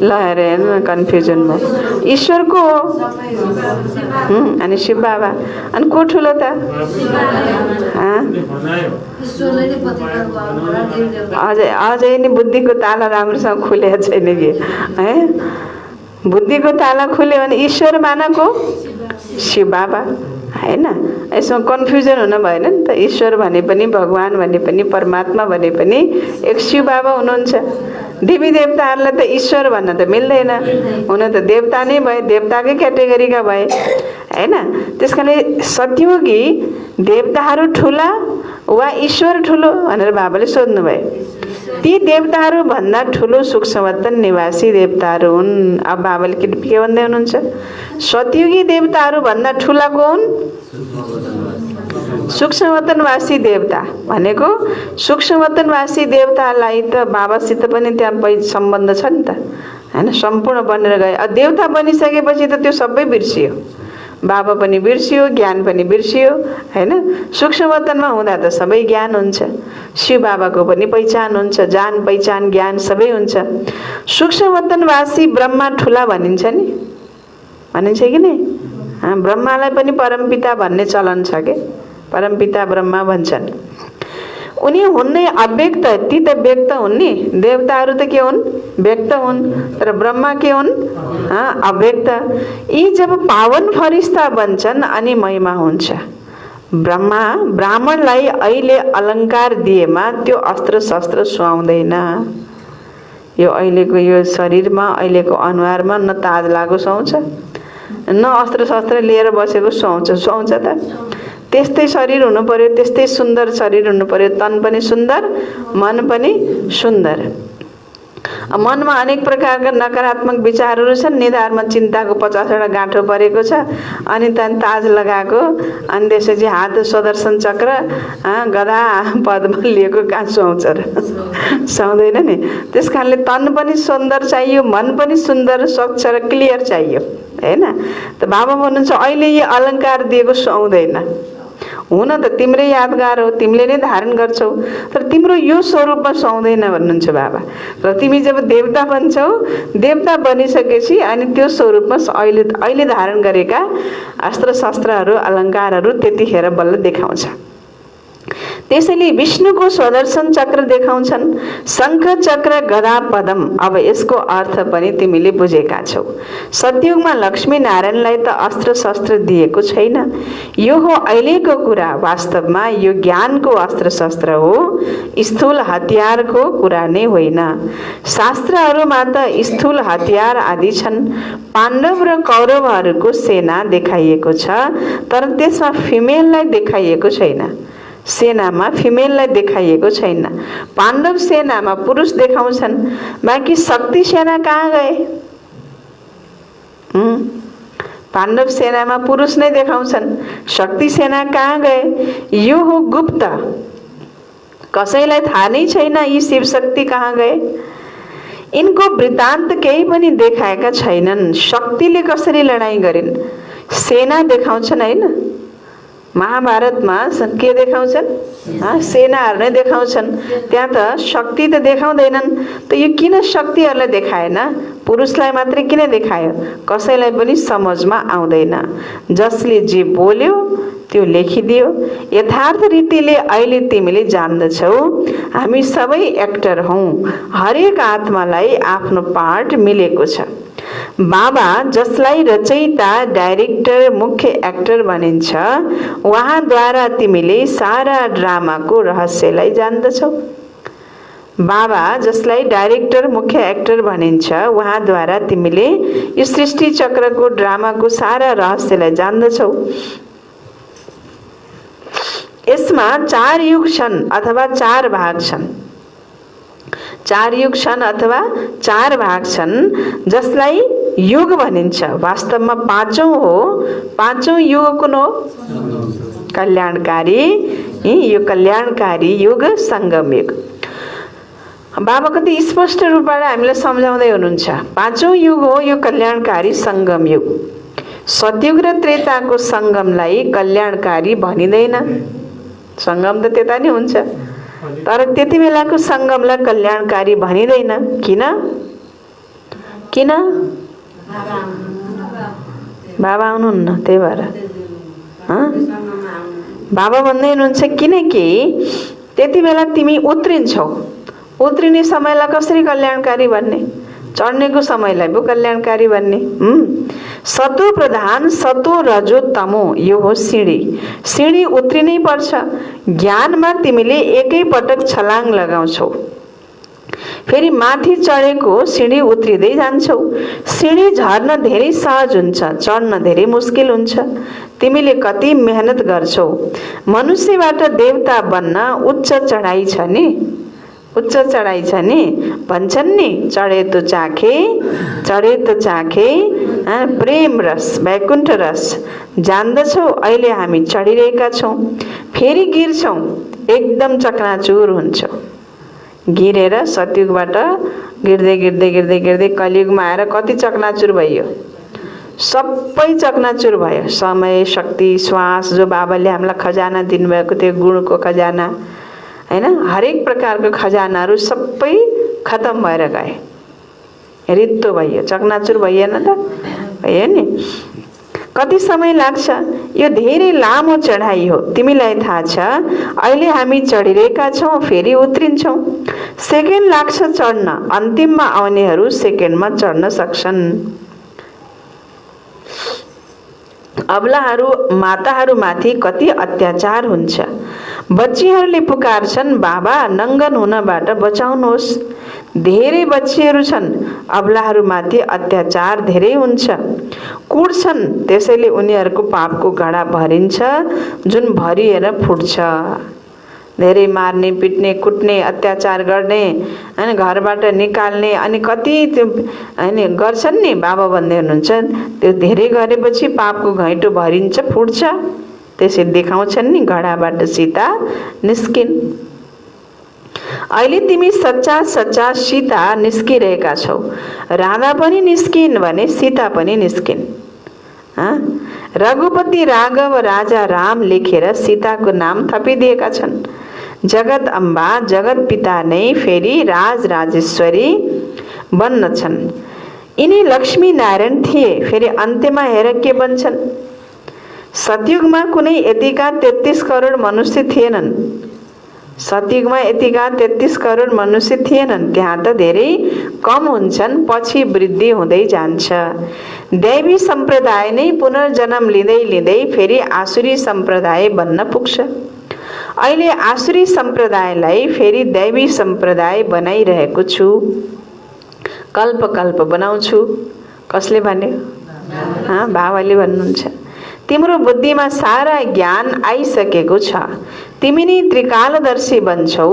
ल हेर कन्फ्युजन भयो। ईश्वर को हो? अनि शिव बाबा। अनि को ठुलो त? अझै नि बुद्धिको ताला राम्रोसँग खुलेको छैन कि है? बुद्धिको ताला खुल्यो भने ईश्वर मानको शिव बाबा हैन। यसमा कन्फ्युजन हुन भएन नि त। ईश्वर भने पनि, भगवान भने पनि, परमात्मा भने पनि एक शिव बाबा हुनुहुन्छ। देवी देवताहरूलाई त ईश्वर भन्न त मिल्दैन, हुन त देवता नै भए, देवताकै क्याटेगोरीका भए हैन। त्यसकारणले सत्युगी देवताहरू ठुला वा ईश्वर ठुलो भनेर बाबाले सोध्नुभयो। ती देवताहरू भन्दा ठुलो सूक्ष्मवतन निवासी देवताहरू हुन्। अब बाबाले के भन्दै हुनुहुन्छ? सत्युगी देवताहरू भन्दा ठुला को हुन्? सूक्ष्मवतनवासी देवता भनेको सूक्ष्मवतनवासी देवतालाई त बाबासित पनि त्यहाँ सम्बन्ध छ नि त हैन। सम्पूर्ण बनेर गए। देवता बनिसकेपछि त त्यो सबै बिर्सियो, बाबा पनि बिर्सियो, ज्ञान पनि बिर्सियो हैन। सूक्ष्मवतनमा हुँदा त सबै ज्ञान हुन्छ। शिव बाबाको पनि पहिचान हुन्छ, जान पहिचान ज्ञान सबै हुन्छ। सूक्ष्मवतनवासी ब्रह्मा ठुला भनिन्छ नि, भनिन्छ कि नै? ब्रह्मालाई पनि परमपिता भन्ने चलन छ के? परमपिता ब्रह्मा भन्छन्। उनी हुन्नै अव्यक्त, ती त व्यक्त हुन् नि। देवताहरू त के हुन्? व्यक्त हुन्। तर ब्रह्मा के हुन्? अव्यक्त। यी जब पावन फरिस्ता बन्छन् अनि महिमा हुन्छ। ब्राह्मणलाई अहिले अलङ्कार दिएमा त्यो अस्त्र शस्त्र सुहाउँदैन। यो अहिलेको यो शरीरमा, अहिलेको अनुहारमा न ताज लागो सुहाउँछ, न अस्त्र शस्त्र लिएर बसेको सुहाउँछ त? त्यस्तै शरीर हुनु पर्यो, त्यस्तै सुन्दर शरीर हुनु पर्यो। तन पनि सुन्दर, मन पनि सुन्दर। मनमा अनेक प्रकारका नकारात्मक विचारहरू छन्। निधारमा चिन्ताको 50वटा गाँठो परेको छ, अनि त्यहाँ ताज लगाएको, अनि त्यसपछि हात सुदर्शन चक्र, गदा पद्म लिएको कहाँ सुहाउँछ र? सुहाउँदैन नि। त्यस कारणले तन पनि सुन्दर चाहियो, मन पनि सुन्दर, स्वच्छ र क्लियर चाहियो हैन। त बाबा भन्नुहुन्छ अहिले यो अलङ्कार दिएको सुहाउँदैन। हुन त तिम्रै यादगार हो, तिमीले नै धारण गर्छौ, तर तिम्रो यो स्वरूपमा सुहाउँदैन भन्नुहुन्छ बाबा। र तिमी जब देवता बन्छौ, देवता बनिसकेपछि अनि त्यो स्वरूपमा अहिले धारण गरेका अस्त्र शस्त्रहरू, अलङ्कारहरू त्यतिखेर बल्ल देखाउँछ। त्यसैले विष्णुको सुदर्शन चक्र देखाउँछन्, शङ्ख चक्र गदा पदम। अब यसको अर्थ पनि तिमीले बुझेका छौ। सतयुगमा लक्ष्मी नारायणलाई त अस्त्र शस्त्र दिएको छैन। यो हो अहिलेको कुरा। वास्तवमा यो ज्ञानको अस्त्र शस्त्र हो, स्थूल हतियारको कुरा नै होइन। शास्त्रहरूमा त स्थूल हतियार आदि छन्। पाण्डव र कौरवहरूको सेना देखाइएको छ, तर त्यसमा फिमेललाई देखाइएको छैन। सेनामा फिमेललाई देखाइएको छैन। पाण्डव सेनामा पुरुष देखाउँछन्, बाँकी शक्ति सेना कहाँ गए? पाण्डव सेनामा पुरुष नै देखाउँछन्, शक्ति सेना कहाँ गए? यो हो गुप्त, कसैलाई थाहा नै छैन यी शिव शक्ति कहाँ गए। यिनको वृत्तान्त केही पनि देखाएका छैनन्। शक्तिले कसरी लडाईँ गरिन्? सेना देखाउँछन् हैन। महाभारतमा के देखाउँछन्? सेनाहरू नै देखाउँछन्। त्यहाँ त शक्ति त देखाउँदैनन्। त यो किन शक्तिहरूलाई देखाएन? पुरुषलाई मात्रै किन देखायो? कसैलाई पनि समझमा आउँदैन। जसले जे बोल्यो त्यो लेखिदियो। यथार्थ रीतिले अहिले तिमीले जान्दछौ हामी सबै एक्टर हौँ, हरेक आत्मालाई आफ्नो पार्ट मिलेको छ। बाबा जसलाई रचयिता, डाइरेक्टर, मुख्य एक्टर भनिन्छ, उहाँद्वारा तिमीले सारा ड्रामाको रहस्यलाई जान्दछौ। बाबा जसलाई डाइरेक्टर, मुख्य एक्टर भनिन्छ, उहाँद्वारा तिमीले यो सृष्टि चक्रको ड्रामाको सारा रहस्यलाई जान्दछौ। यसमा 4 युग छन् अथवा 4 भाग छन्। 4 युग छन् अथवा 4 भाग छन्, जसलाई युग भनिन्छ। वास्तवमा 5औं हो। 5औं युग कुन हो? कल्याणकारी। यो कल्याणकारी युग संगम युग। बाबा कति स्पष्ट रूपबाट हामीलाई सम्झाउँदै हुनुहुन्छ। 5औं युग हो यो कल्याणकारी संगम युग। सतयुग र त्रेताको संगमलाई कल्याणकारी भनिँदैन। संगम त त्यता नै हुन्छ, तर त्यति बेलाको संगमलाई कल्याणकारी भनिँदैन। किन? किन? बाबा आउनुहुन्न, त्यही भएर बाबा भन्दै हुनुहुन्छ किनकि त्यति बेला तिमी उत्रिन्छौ। उत्रिने समयलाई कसरी कल्याणकारी भन्ने? चढ्नेको समयलाई पो कल्याणकारी भन्ने। सतो प्रधान, सतो रजो तमो, यो हो सिँढी। सिँढी उत्रिनै पर्छ। ज्ञानमा तिमीले एकै पटक छलाङ लगाउँछौ, फेरि माथि चढेको सिँढी उत्रिँदै जान्छौ। सिँढी झर्न धेरै सहज हुन्छ, चढ्न धेरै मुस्किल हुन्छ। तिमीले कति मेहनत गर्छौ। मनुष्यबाट देवता बन्न उच्च चढाइ छ नि, उच्च चढाइ छ नि। भन्छन् नि, चढे तो चाखे, चढे तो चाखे प्रेम रस, वैकुण्ठ रस। जान्दछौ अहिले हामी चढिरहेका छौँ, फेरि गिर्छौँ, एकदम चकनाचुर हुन्छौ। गिरेर सतयुगबाट गिर्दै गिर्दै गिर्दै गिर्दै कलियुगमा आएर कति चकनाचुर भइयो? सबै चकनाचुर भयो। समय, शक्ति, श्वास, जो बाबाले हामीलाई खजाना दिनुभएको थियो, गुणको खजाना, हैन, हरेक प्रकारको खजानाहरू सबै खतम भएर गए। रित्तो भयो, चकनाचुर भइएन त? भयो नि। कति समय लाग्छ? यो धेरै लामो चढाइ हो। तिमीलाई थाहा छ अहिले हामी चढिरहेका छौँ, फेरि उत्रिन्छौँ। सेकेन्ड लाग्छ चढ्न। अन्तिममा आउनेहरू सेकेन्डमा चढ्न सक्छन्। अबलाहरू, माताहरूमाथि कति अत्याचार हुन्छ। बच्चीहरूले पुकार्छन्, बाबा नङ्गन हुनबाट बचाउनुहोस्। धेरै बच्चीहरू छन्, अबलाहरूमाथि अत्याचार धेरै हुन्छ। कुट्छन्, त्यसैले उनीहरूको पापको घडा भरिन्छ, जुन भरिएर फुट्छ। धेरै मार्ने, पिट्ने, कुट्ने, अत्याचार गर्ने, अनि घरबाट निकाल्ने, अनि कति त्यो अनि गर्छन् नि। बाबा भन्दै हुनुहुन्छ त्यो धेरै गरेपछि पापको घैँटो भरिन्छ, फुट्छ। त्यसै देखाउँछन् नि, घडाबाट सीता निस्किन्। अहिले तिमी सच्चा सच्चा सीता निस्किरहेका छौ। राधा पनि निस्किन् भने सीता पनि निस्किन्। रघुपति राघव राजा राम लेखेर सीताको नाम थपिदिएका छन्। जगत अम्बा, जगत पिता नै फेरि राज राजेश्वरी बन्नछन्। यिनी लक्ष्मी नारायण थिए, फेरि अन्त्यमा हेर के बन्छन्। सतयुगमा कुनै यतिका 33 करोड मनुष्य थिएनन्। सतयुगमा यतिका 33 करोड मनुष्य थिएनन्। त्यहाँ त धेरै कम हुन्छन्, पछि वृद्धि हुँदै जान्छ। दैवी सम्प्रदाय नै पुनर्जन्म लिँदै लिँदै फेरि आसुरी सम्प्रदाय बन्न पुग्छ। अहिले आसुरी सम्प्रदायलाई फेरि दैवी सम्प्रदाय बनाइरहेको छु। कल्प कल्प बनाउँछु। कसले भन्यो? बाबाले भन्नुहुन्छ। तिम्रो बुद्धिमा सारा ज्ञान आइसकेको छ। तिमी नै त्रिकालदर्शी बन्छौ।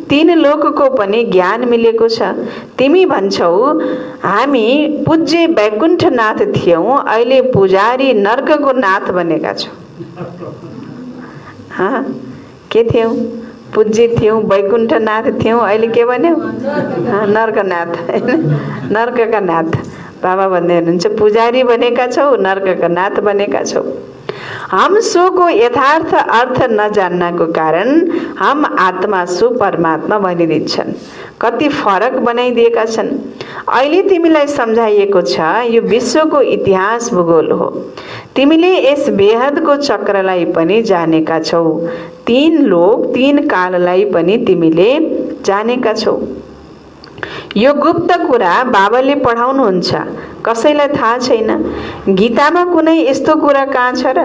3 लोकको पनि ज्ञान मिलेको छ। तिमी भन्छौ हामी पूज्य वैकुण्ठनाथ थियौँ, अहिले पुजारी नर्कको नाथ बनेका छौँ। के थियौँ? पूज्य थियौँ, वैकुण्ठनाथ थियौँ, अहिले के भन्यौ? नर्कनाथ, नर्कका नाथ। बाबा भन्दै हुनुहुन्छ पुजारी बनेका छौ, नर्कका नाथ बनेका छौ। हम सो को यथार्थ अर्थ नजान्नको कारण हम आत्मा सो परमात्मा भनिदिन्छन्। कति फरक बनाइदिएका छन्। अहिले तिमीलाई सम्झाइएको छ यो विश्वको इतिहास भूगोल हो। तिमीले यस बेहदको चक्रलाई पनि जानेका छौ। 3 लोक 3 काललाई पनि तिमीले जानेका छौ। यो गुप्त कुरा बाबाले पढाउनुहुन्छ, कसैलाई थाहा छैन। गीतामा कुनै यस्तो कुरा कहाँ छ र?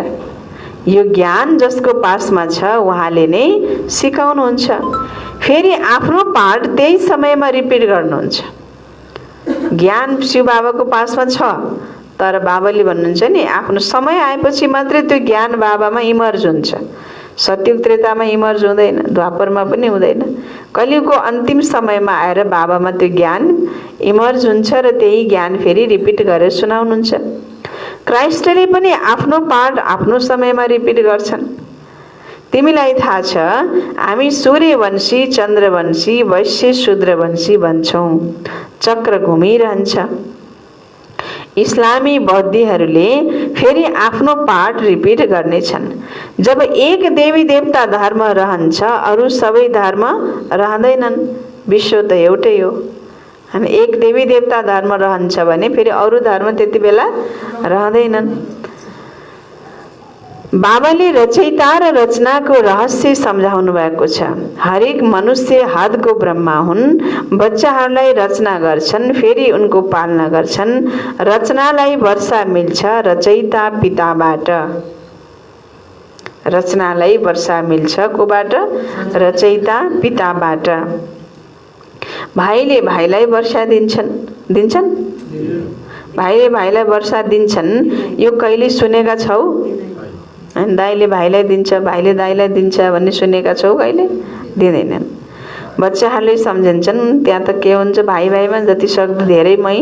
यो ज्ञान जसको पासमा छ उहाँले नै सिकाउनुहुन्छ। फेरि आफ्नो पाठ त्यही समयमा रिपिट गर्नुहुन्छ। ज्ञान शिव बाबाको पासमा छ, तर बाबाले भन्नुहुन्छ नि आफ्नो समय आएपछि मात्रै त्यो ज्ञान बाबामा इमर्ज हुन्छ। सत्युग त्रेतामा इमर्ज हुँदैन, द्वापरमा पनि हुँदैन। कलियुगको अन्तिम समयमा आएर बाबामा त्यो ज्ञान इमर्ज हुन्छ र त्यही ज्ञान फेरि रिपिट गरेर सुनाउनुहुन्छ। क्राइस्टले पनि आफ्नो पाठ आफ्नो समयमा रिपिट गर्छन्। तिमीलाई थाहा छ हामी सूर्यवंशी, चन्द्रवंशी, वैश्य, शूद्रवंशी भन्छौँ। चक्र घुमिरहन्छ। इस्लामी बौद्धहरूले फेरि आफ्नो पाठ रिपिट गर्नेछन्। जब एक देवी देवता धर्म रहन्छ अरू सबै धर्म रहँदैनन्। विश्व त एउटै हो। हामी एक देवी देवता धर्म रहन्छ भने फेरि अरू धर्म त्यति बेला रहँदैनन्। बाबाले रचयिता र रचनाको रहस्य सम्झाउनु भएको छ। हरेक मनुष्य हदको ब्रह्मा हुन्। बच्चाहरूलाई रचना गर्छन्, फेरि उनको पालना गर्छन्। रचनालाई वर्षा मिल्छ रचयिता पिताबाट। रचनालाई वर्षा मिल्छ कोबाट? रचयिता पिताबाट। भाइले भाइलाई वर्षा दिन्छन्। भाइले भाइलाई वर्षा दिन्छन्। यो कहिले सुनेका छौ? दाइले भाइलाई दिन्छ, भाइले दाइलाई दिन्छ भन्ने सुनेका छौ? कहिले दिँदैनन्। बच्चाहरूले सम्झन्छन् त्यहाँ त के हुन्छ भाइ भाइमा जति सक्दो धेरै मै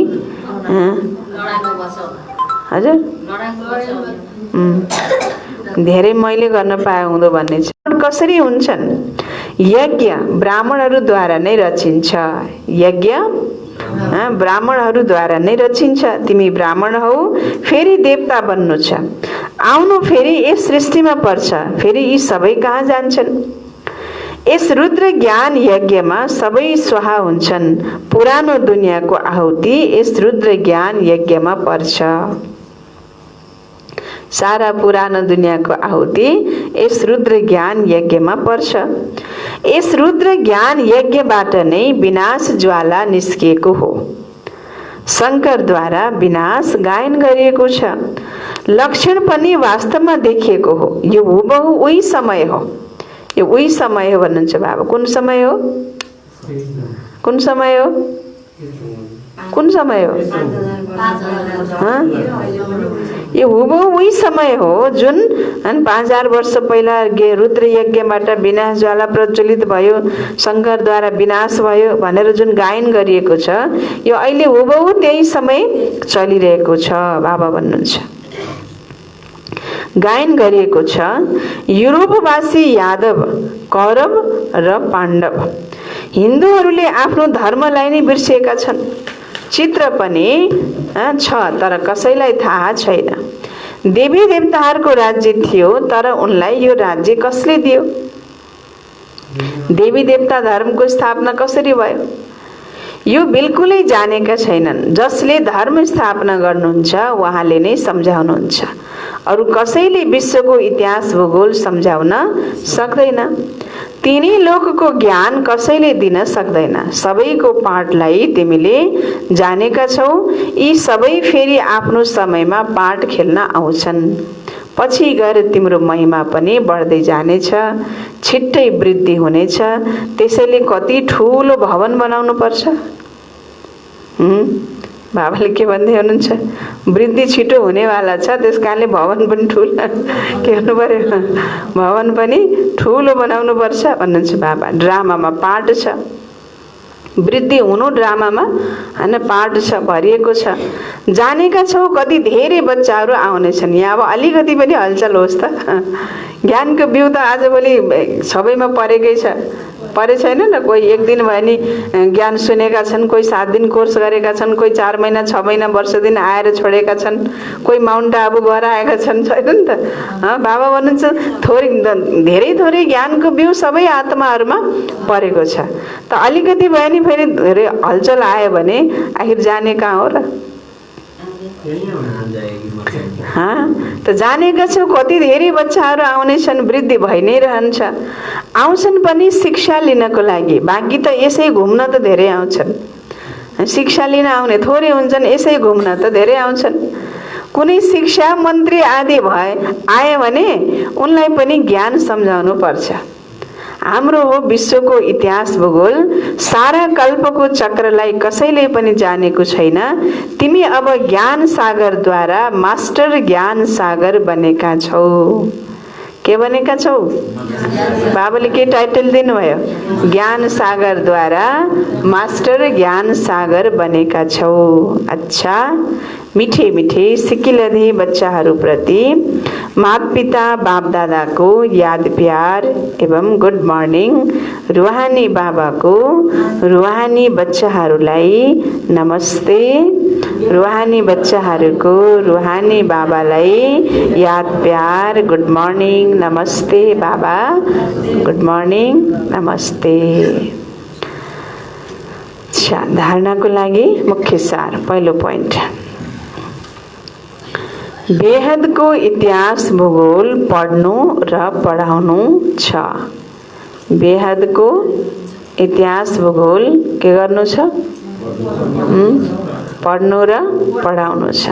हजुर धेरै मैले गर्न पाए हुँदो भन्ने छ। कसरी हुन्छन्? यज्ञ ब्राह्मणहरूद्वारा नै रचिन्छ। यज्ञ ब्राह्मणहरूद्वारा नै रचिन्छ। तिमी ब्राह्मण हौ, फेरि देवता बन्नु छ। आउनु फेरि यस सृष्टिमा पर्छ। फेरि यी सबै कहाँ जान्छन्? यस रुद्र ज्ञान यज्ञमा सबै स्वाहा हुन्छन्। पुरानो दुनियाँको आहुति यस रुद्र ज्ञान यज्ञमा पर्छ। सारा पुरानो दुनियाँको आहुति यस रुद्र ज्ञान यज्ञमा पर्छ। यस रुद्र ज्ञान यज्ञबाट नै विनाश ज्वाला निस्किएको हो। शङ्करद्वारा विनाश गायन गरिएको छ। लक्षण पनि वास्तवमा देखिएको हो। यो हुबहु उही समय हो। यो उही समय हो भन्नुहुन्छ बाबा। कुन समय हो? कुन समय हो? कुन समय हो? यो हुबहु उही समय हो जुन 5000 वर्ष पहिला रुद्र यज्ञबाट विनाश ज्वाला प्रज्वलित भयो, शङ्करद्वारा विनाश भयो भनेर जुन गायन गरिएको छ, यो अहिले हुबहु त्यही समय चलिरहेको छ बाबा भन्नुहुन्छ। गायन गरिएको छ। युरोपवासी यादव, कौरव र पाण्डव। हिन्दूहरूले आफ्नो धर्मलाई नै बिर्सिएका छन्। चित्र पनि छ तर कसैलाई थाहा छैन। देवी देवताहरूको राज्य थियो तर उनलाई यो राज्य कसले दियो? देवी देवता धर्मको स्थापना कसरी भयो? यो बिल्कुलै जानेका छैनन्। जसले धर्म स्थापना गर्नुहुन्छ उहाँले नै सम्झाउनुहुन्छ। अरू कसैले विश्वको इतिहास भूगोल सम्झाउन सक्दैन। तिनी लोकको ज्ञान कसैले दिन सक्दैन। सबैको पाठलाई तिमीले जानेका छौ। यी सबै फेरि आफ्नो समयमा पाठ खेल्न आउँछन्। पछि गएर तिम्रो महिमा पनि बढ्दै जानेछ, छिट्टै वृद्धि हुनेछ। त्यसैले कति ठुलो भवन बनाउनु पर्छ। बाबाले के भन्दै हुनुहुन्छ? वृद्धि छिटो हुनेवाला छ, त्यस कारणले भवन पनि ठुलो के गर्नु पर्यो? भवन पनि ठुलो बनाउनु पर्छ भन्नुहुन्छ बाबा। ड्रामामा पाठ छ। वृद्धि हुनु ड्रामामा हैन पाठ छ, भरिएको छ। जानेका छौ कति धेरै बच्चाहरू आउनेछन्। यहाँ अब अलिकति पनि हलचल होस् त। ज्ञानको बिउ त आजभोलि सबैमा परेकै छ, परे छैन न। कोही एक दिन भयो नि ज्ञान सुनेका छन्, कोही 7 दिन कोर्स गरेका छन्, कोही 4 महिना 6 महिना वर्ष दिन आएर छोडेका छन्, कोही माउन्ट आबु गएर आएका छन्, छैन नि त। बाबा भन्नुहुन्छ थोरै धेरै थोरै ज्ञानको बिउ सबै आत्माहरूमा परेको छ। त अलिकति भयो नि फेरि धेरै हलचल आयो भने आखिर जाने कहाँ हो र? त जानेका छौँ कति धेरै बच्चाहरू आउने छन्, वृद्धि भइ नै रहन्छ। आउँछन् पनि शिक्षा लिनको लागि, बाँकी त यसै घुम्न त धेरै आउँछन्। शिक्षा लिन आउने थोरै हुन्छन्, यसै घुम्न त धेरै आउँछन्। कुनै शिक्षा मन्त्री आदि आए भने उनलाई पनि ज्ञान सम्झाउनु पर्छ। हाम्रो हो विश्वको इतिहास भूगोल, सारा कल्पको चक्रलाई कसैले पनि जानेको छैन। तिमी अब ज्ञान सागरद्वारा मास्टर ज्ञान सागर बनेका छौ। के बनेका छौ? बाबाले के टाइटल दिनुभयो? ज्ञान सागरद्वारा मास्टर ज्ञान सागर बनेका छौ। अच्छा, मिठे मिठे सिकिलधे बच्चाहरूप्रति माता-पिता बाप-दादाको याद प्यार एवं गुड मर्निङ। रुहानी बाबाको रुहानी बच्चाहरूलाई नमस्ते। रुहानी बच्चाहरूको रुहानी बाबालाई याद प्यार गुड मर्निङ, नमस्ते बाबा, गुड मर्निङ, नमस्ते। अच्छा, धारणाको लागि मुख्य सार। पहिलो पोइन्ट, बेहदको इतिहास भूगोल पढ्नु र पढाउनु छ। बेहदको इतिहास भूगोल के गर्नु छ? पढ्नु र पढाउनु छ।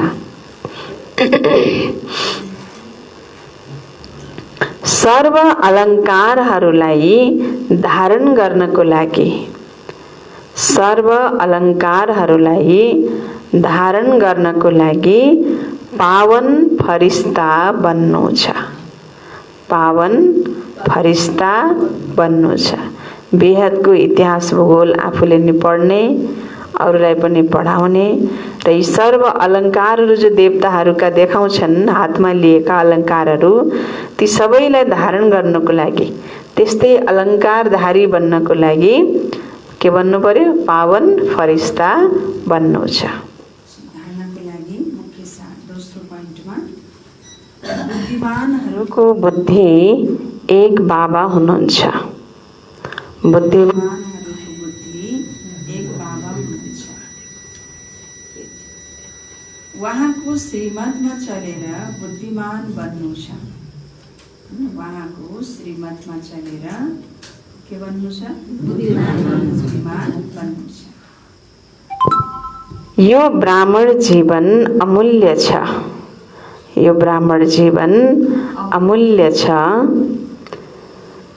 सर्व अलङ्कारहरूलाई धारण गर्नको लागि, सर्व अलङ्कारहरूलाई धारण गर्नको लागि पावन फरिस्ता बन्नु छ। पावन फरिस्ता बन्नु छ। बेहदको इतिहास भूगोल आफूले नि पढ्ने, अरूलाई पनि पढाउने र यी सर्व अलङ्कारहरू जो देवताहरूका देखाउँछन् हातमा लिएका अलङ्कारहरू, ती सबैलाई धारण गर्नको लागि, त्यस्तै अलङ्कारधारी बन्नको लागि के बन्नु पर्यो? पावन फरिस्ता बन्नु छ। बुद्धिमानहरूको बुद्धि एक बाबा हुनुहुन्छ। बुद्धिमानहरूको बुद्धि एक बाबा हुनुहुन्छ। उहाँको श्रीमतमा चलेर बुद्धिमान बन्नु छ। उहाँको श्रीमतमा चलेर के बन्नु छ? बुद्धिमान बन्नु छ। यो ब्राह्मण जीवन अमूल्य छ। यो ब्राह्मण जीवन अमूल्य छ।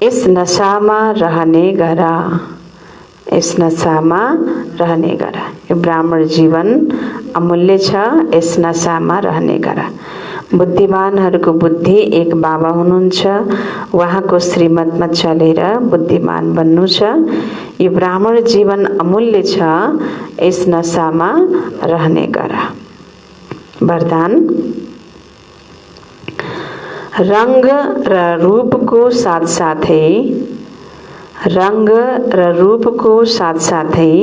इस नशामा रहने गरा, इस नशामा रहने गरा। यो ब्राह्मण जीवन अमूल्य छ, यस नशामा रहने गरा। बुद्धिमानहरूको बुद्धि एक बाबा हुनुहुन्छ। उहाँको श्रीमतमा चलेर बुद्धिमान बन्नु छ। यो ब्राह्मण जीवन अमूल्य छ, यस नशामा रहने गरा। वरदान, रंग र रूपको साथसाथै, रंग र रूपको साथसाथै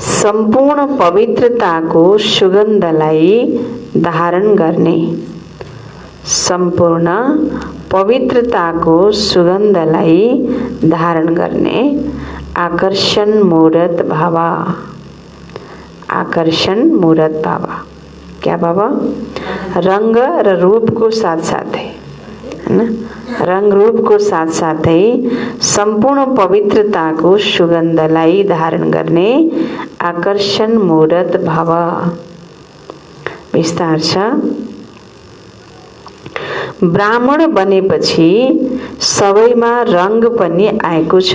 सम्पूर्ण पवित्रताको सुगन्धलाई धारण गर्ने, सम्पूर्ण पवित्रताको सुगन्धलाई धारण गर्ने आकर्षण मूर्त भावा। आकर्षण मूर्त भावा क्या बाबा? रंग र रूपको साथसाथै, हैन, रंग रूपको साथसाथै सम्पूर्ण पवित्रताको सुगन्धलाई धारण गर्ने आकर्षण मूर्त भाव। विस्तार छ। ब्राह्मण बनेपछि सबैमा रंग पनि आएको छ,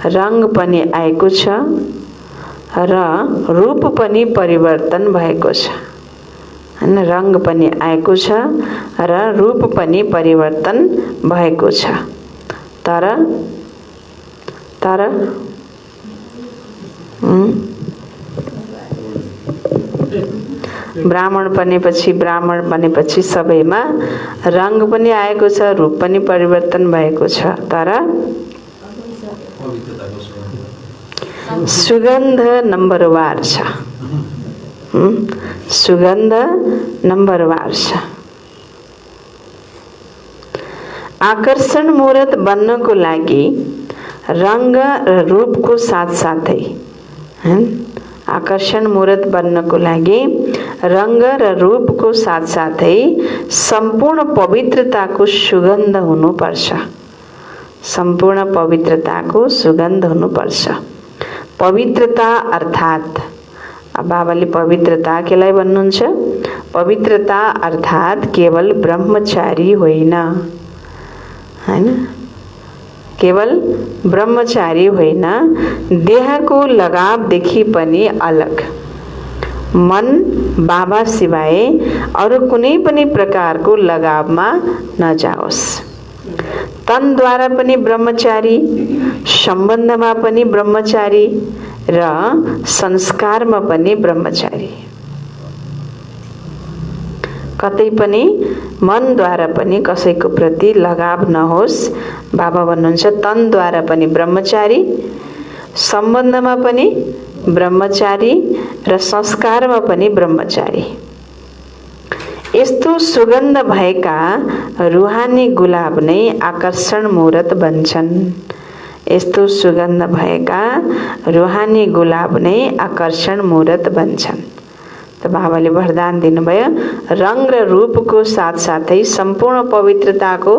रंग पनि आएको छ र रूप पनि परिवर्तन भएको छ। हैन, रंग पनि आएको छ र रूप पनि परिवर्तन भएको छ। तर ब्राह्मण बनेपछि सबैमा रंग पनि आएको छ, रूप पनि परिवर्तन भएको छ, तर पवित्रताको सुगन्ध सुगन्ध नम्बरवार छ। सुगन्ध नम्बरवार छ। आकर्षण मूर्त बन्नको लागि रंग र रूपको साथसाथै आकर्षण मूर्त बन्नको लागि रंग र रूपको साथसाथै सम्पूर्ण पवित्रताको सुगन्ध हुनुपर्छ। सम्पूर्ण पवित्रताको सुगन्ध हुनुपर्छ। पवित्रता अर्थात् बाबाले पवित्रता केलाई भन्नुहुन्छ? पवित्रता अर्थात् केवल ब्रह्मचारी होइन, हैन? केवल ब्रह्मचारी होइन, देहको लगावदेखि पनि अलग। मन बाबा सिवाय अरू कुनै पनि प्रकारको लगावमा नजाओस्। तनद्वारा पनि ब्रह्मचारी, सम्बन्धमा पनि ब्रह्मचारी र संस्कारमा पनि ब्रह्मचारी। कतै पनि मनद्वारा पनि कसैको प्रति लगाव नहोस्। बाबा भन्नुहुन्छ तनद्वारा पनि ब्रह्मचारी, सम्बन्धमा पनि ब्रह्मचारी र संस्कारमा पनि ब्रह्मचारी। यस्तो सुगन्ध भएका रुहानी गुलाब नै आकर्षण मूर्त बन्छन्। यस्तो सुगन्ध भएका रुहानी गुलाब नै आकर्षण मूर्त बन्छन्। त बाबाले वरदान दिनुभयो, रंग र रूपको साथसाथै सम्पूर्ण पवित्रताको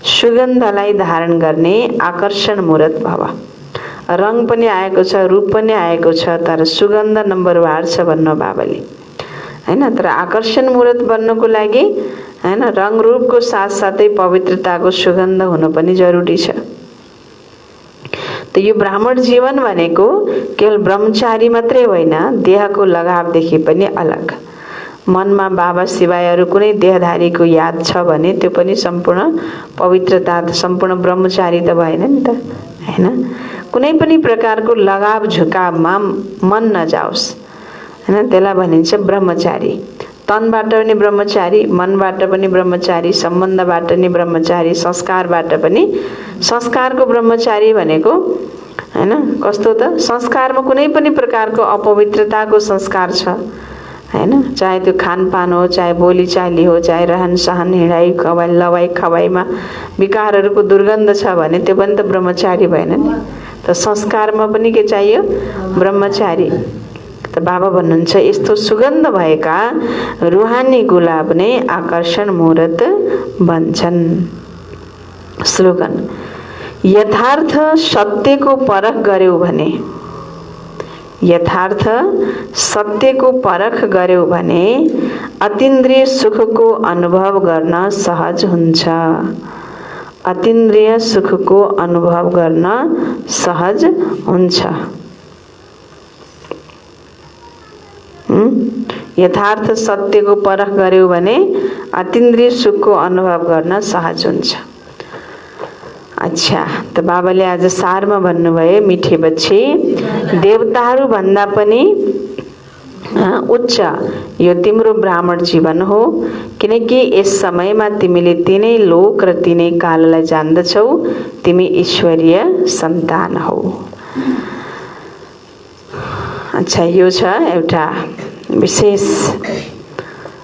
सुगन्धलाई धारण गर्ने आकर्षण मूर्त भव। रंग पनि आएको छ, रूप पनि आएको छ, तर सुगन्ध नम्बरवार छ भन्नु बाबाले, हैन? तर आकर्षण मूर्त बन्नको लागि हैन रंग रूपको साथसाथै पवित्रताको सुगन्ध हुनु पनि जरुरी छ। त यो ब्राह्मण जीवन भनेको केवल ब्रह्मचारी मात्रै होइन, देहको लगावदेखि पनि अलग। मनमा बाबा सिवाय अरू कुनै देहधारीको याद छ भने त्यो पनि सम्पूर्ण पवित्रता, सम्पूर्ण ब्रह्मचारी त भएन नि त, हैन? कुनै पनि प्रकारको लगाव झुकावमा मन नजाओस्, हैन? त्यसलाई भनिन्छ ब्रह्मचारी। तनबाट पनि ब्रह्मचारी, मनबाट पनि ब्रह्मचारी, सम्बन्धबाट पनि ब्रह्मचारी, संस्कारबाट पनि। संस्कारको ब्रह्मचारी भनेको हैन कस्तो त? संस्कारमा कुनै पनि प्रकारको अपवित्रताको संस्कार छ, हैन? चाहे त्यो खानपान हो, चाहे बोलीचाली हो, चाहे रहन सहन, हिँडाइ खवाइ लवाइ खवाइमा विकारहरूको दुर्गन्ध छ भने त्यो पनि त ब्रह्मचारी भएन नि त। संस्कारमा पनि के चाहियो? ब्रह्मचारी। त बाबा भन्नुहुन्छ यस्तो सुगन्ध भएका रुहानी गुलाब नै आकर्षण मूर्त बन्छन्। स्लोगन: यथार्थ सत्यको परख गर्यौ भने, यथार्थ सत्यको परख गर्यौ भने अतीन्द्रिय सुखको अनुभव गर्न सहज हुन्छ। अतीन्द्रिय सुखको अनुभव गर्न सहज हुन्छ। यथार्थ सत्यको परख गर्यौ भने अतीन्द्रिय सुखको अनुभव गर्न सहज हुन्छ। अच्छा, त बाबाले आज सारमा भन्नुभयो, मिठे बच्चे, देवताहरू भन्दा पनि उच्च यो तिम्रो ब्राह्मण जीवन हो, किनकि यस समयमा तिमीले तीनै लोक र तीनै काललाई जान्दछौ। तिमी ईश्वरीय सन्तान हौ। अच्छा, यो छ एउटा विशेष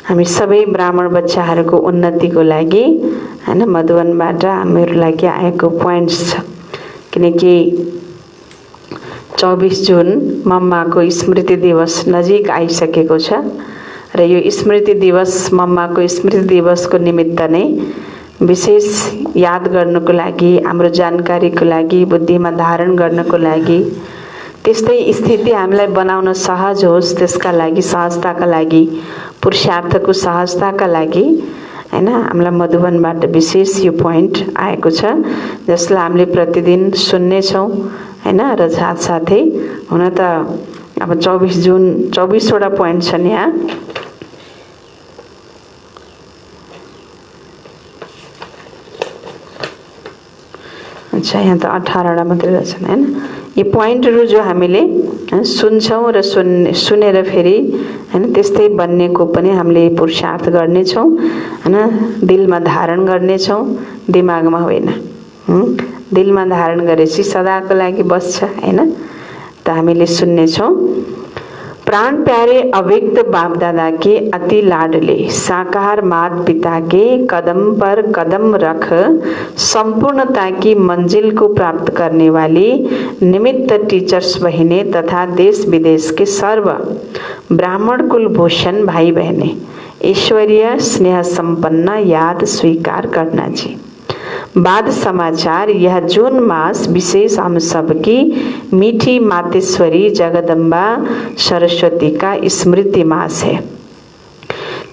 हामी सबै ब्राह्मण बच्चाहरूको उन्नतिको लागि, हैन, मधुवनबाट हाम्रो लागि आएको पोइन्ट्स छ। किनकि 24 जुन मम्माको स्मृति दिवस नजिक आइसकेको छ र यो स्मृति दिवस मम्माको स्मृति दिवसको निमित्त नै विशेष याद गर्नको लागि, हाम्रो जानकारीको लागि, बुद्धिमा धारण गर्नको लागि, त्यस्तै स्थिति हामीलाई बनाउन सहज होस् त्यसका लागि, सहजताका लागि, पुरुषार्थको सहजताका लागि, हैन, हामीलाई मधुवनबाट विशेष यो पोइन्ट आएको छ जसलाई हामीले प्रतिदिन सुन्नेछौँ, हैन। र साथसाथै हुन त अब 24 जुन 24वटा पोइन्ट छन् यहाँ। अच्छा, यहाँ त 18वटा मात्रै रहेछन्, हैन। यी पोइन्टहरू जो हामीले सुन्छौँ र सुनेर फेरि हैन त्यस्तै बन्नेको पनि हामीले पुरुषार्थ गर्नेछौँ हैन, दिलमा धारण गर्नेछौँ, दिमागमा होइन। दिलमा धारण गरेपछि सदाको लागि बस्छ हैन। त हामीले सुन्नेछौँ। प्राण प्यारे अव्यक्त बाप दादा के अति लाडले, साकार मात पिता के कदम पर कदम रख, संपूर्णता की मंजिल को प्राप्त करने वाली निमित्त टीचर्स बहिने तथा देश विदेश के सर्व ब्राह्मण कुलभूषण भाई बहने, ईश्वरीय स्नेह संपन्न याद स्वीकार करना जी। बाद समाचार, यह जून मास विशेष हम सबकी मीठी मातेश्वरी जगदम्बा सरस्वती का स्मृति मास है।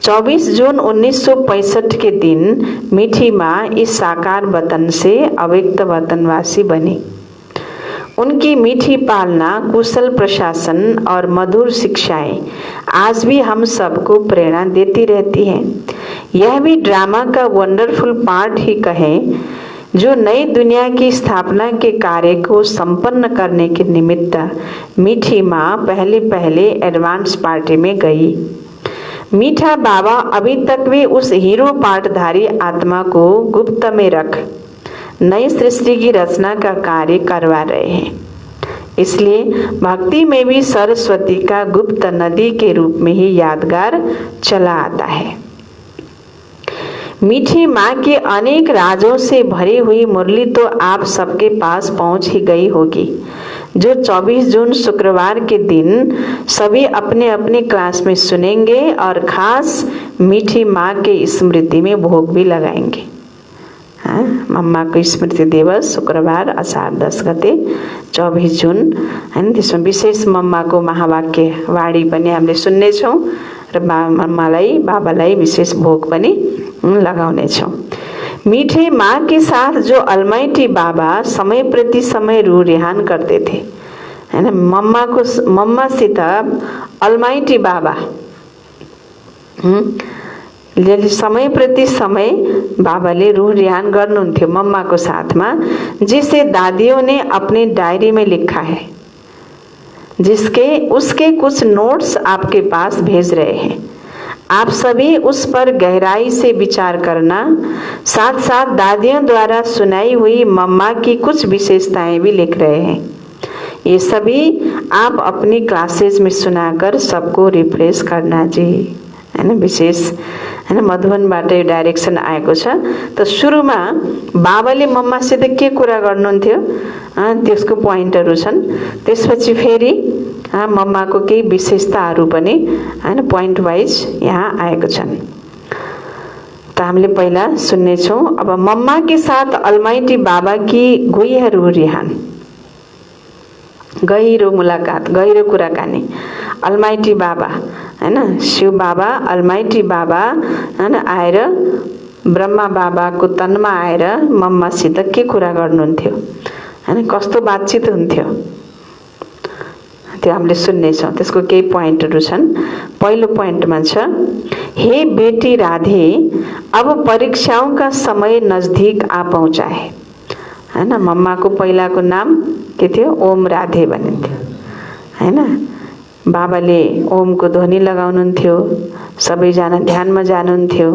24 जून 1965 के दिन मीठी माँ इस साकार वतन से अव्यक्त वतनवासी बनी। उनकी मीठी पालना, कुशल प्रशासन और मधुर शिक्षाएं आज भी हम सबको प्रेरणा देती रहती हैं। यह भी ड्रामा का वंडरफुल पार्ट ही कहें जो नई दुनिया की स्थापना के कार्य को संपन्न करने के निमित्त मीठी माँ पहले एडवांस पार्टी में गई। मीठा बाबा अभी तक भी उस हीरो पाठधारी आत्मा को गुप्त में रख नई सृष्टि की रचना का कार्य करवा रहे हैं। इसलिए भक्ति में भी सरस्वती का गुप्त नदी के रूप में ही यादगार चला आता है। मीठी माँ के अनेक राजों से भरी हुई मुरली तो आप सबके पास पहुंच ही गई होगी, जो 24 जून शुक्रवार के दिन सभी अपने अपने क्लास में सुनेंगे और खास मीठी माँ के स्मृति में भोग भी लगाएंगे। मम्मा को स्मृति दिवस शुक्रबार असार 10 गते 24 जून हैन। त्यसमा विशेष मम्माको महावाक्य वाणी पनि हामीले सुन्नेछौँ र मम्मालाई बाबालाई विशेष भोग पनि लगाउनेछौँ। मीठे माँ के साथ जो अलमाइटी बाबा समय प्रति समय रू रिहान करते थे हैन। मम्मासित अलमाइटी बाबा समय प्रति समय बाबाले रूह रिहान गर्नुहुन्थ्यो मम्मा को साथ में, जिसे दादियों ने अपने डायरी में लिखा है, उसके कुछ नोट्स आपके पास भेज रहे हैं। आप सभी उस पर गहराई से विचार करना, साथ साथ दादियों द्वारा सुनाई हुई मम्मा की कुछ विशेषताएं भी लिख रहे हैं। ये सभी आप अपनी क्लासेस में सुनाकर सबको रिफ्रेश करना जी हैन। विशेष हैन मधुबनबाट यो डाइरेक्सन आएको छ। त सुरुमा बाबाले मम्मासित के कुरा गर्नुहुन्थ्यो त्यसको पोइन्टहरु छन्। त्यसपछि फेरि मम्माको केही विशेषताहरु पनि हैन पोइन्ट वाइज यहाँ आएको छन्। त हामीले पहिला सुन्ने छौं। अब मम्मा के साथ अलमाइटी बाबा की गुइहरू रिहान, गहिरो मुलाकात, गहिरो कुराकानी। अलमाइटी बाबा हैन, शिव बाबा अलमाइटी बाबा हैन आएर ब्रह्मा बाबाको तनमा आएर मम्मासित के कुरा गर्नुहुन्थ्यो हैन, कस्तो बातचित हुन्थ्यो त्यो हामीले सुन्ने छौं। त्यसको केही पोइन्टहरु छन्। पहिलो पोइन्टमा छ, हे बेटी राधे, अब परीक्षाओं का समय नजदीक आ पहुंचा है हैन। मम्माको पहिलाको नाम के थियो? ओम राधे भनिन्थ्यो हैन। बाबाले ओमको ध्वनि लगाउनुहुन्थ्यो, सबैजना ध्यानमा जानुहुन्थ्यो।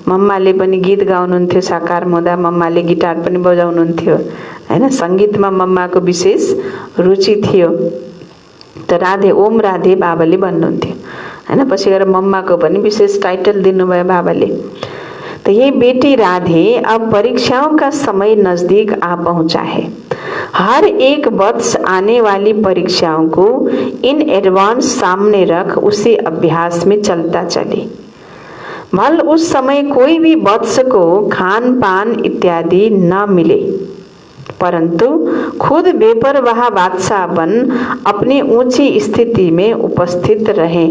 मम्माले पनि गीत गाउनुहुन्थ्यो, साकार हुँदा मम्माले गिटार पनि बजाउनुहुन्थ्यो हैन। संगीतमा मम्माको विशेष रुचि थियो। त राधे, ओम राधे बाबाले भन्नुहुन्थ्यो हैन। पछि गएर मम्माको पनि विशेष टाइटल दिनुभयो बाबाले। तो ये बेटी राधे, अब परीक्षाओं का समय नजदीक आ पहुंचा है। हर एक वर्ष आने वाली परीक्षाओं को इन एडवांस सामने रख उसे अभ्यास में चलता चले। भल उस समय कोई भी वत्स को खान पान इत्यादि न मिले, परंतु खुद बेपरवाह बादशाह बन अपनी ऊंची स्थिति में उपस्थित रहे।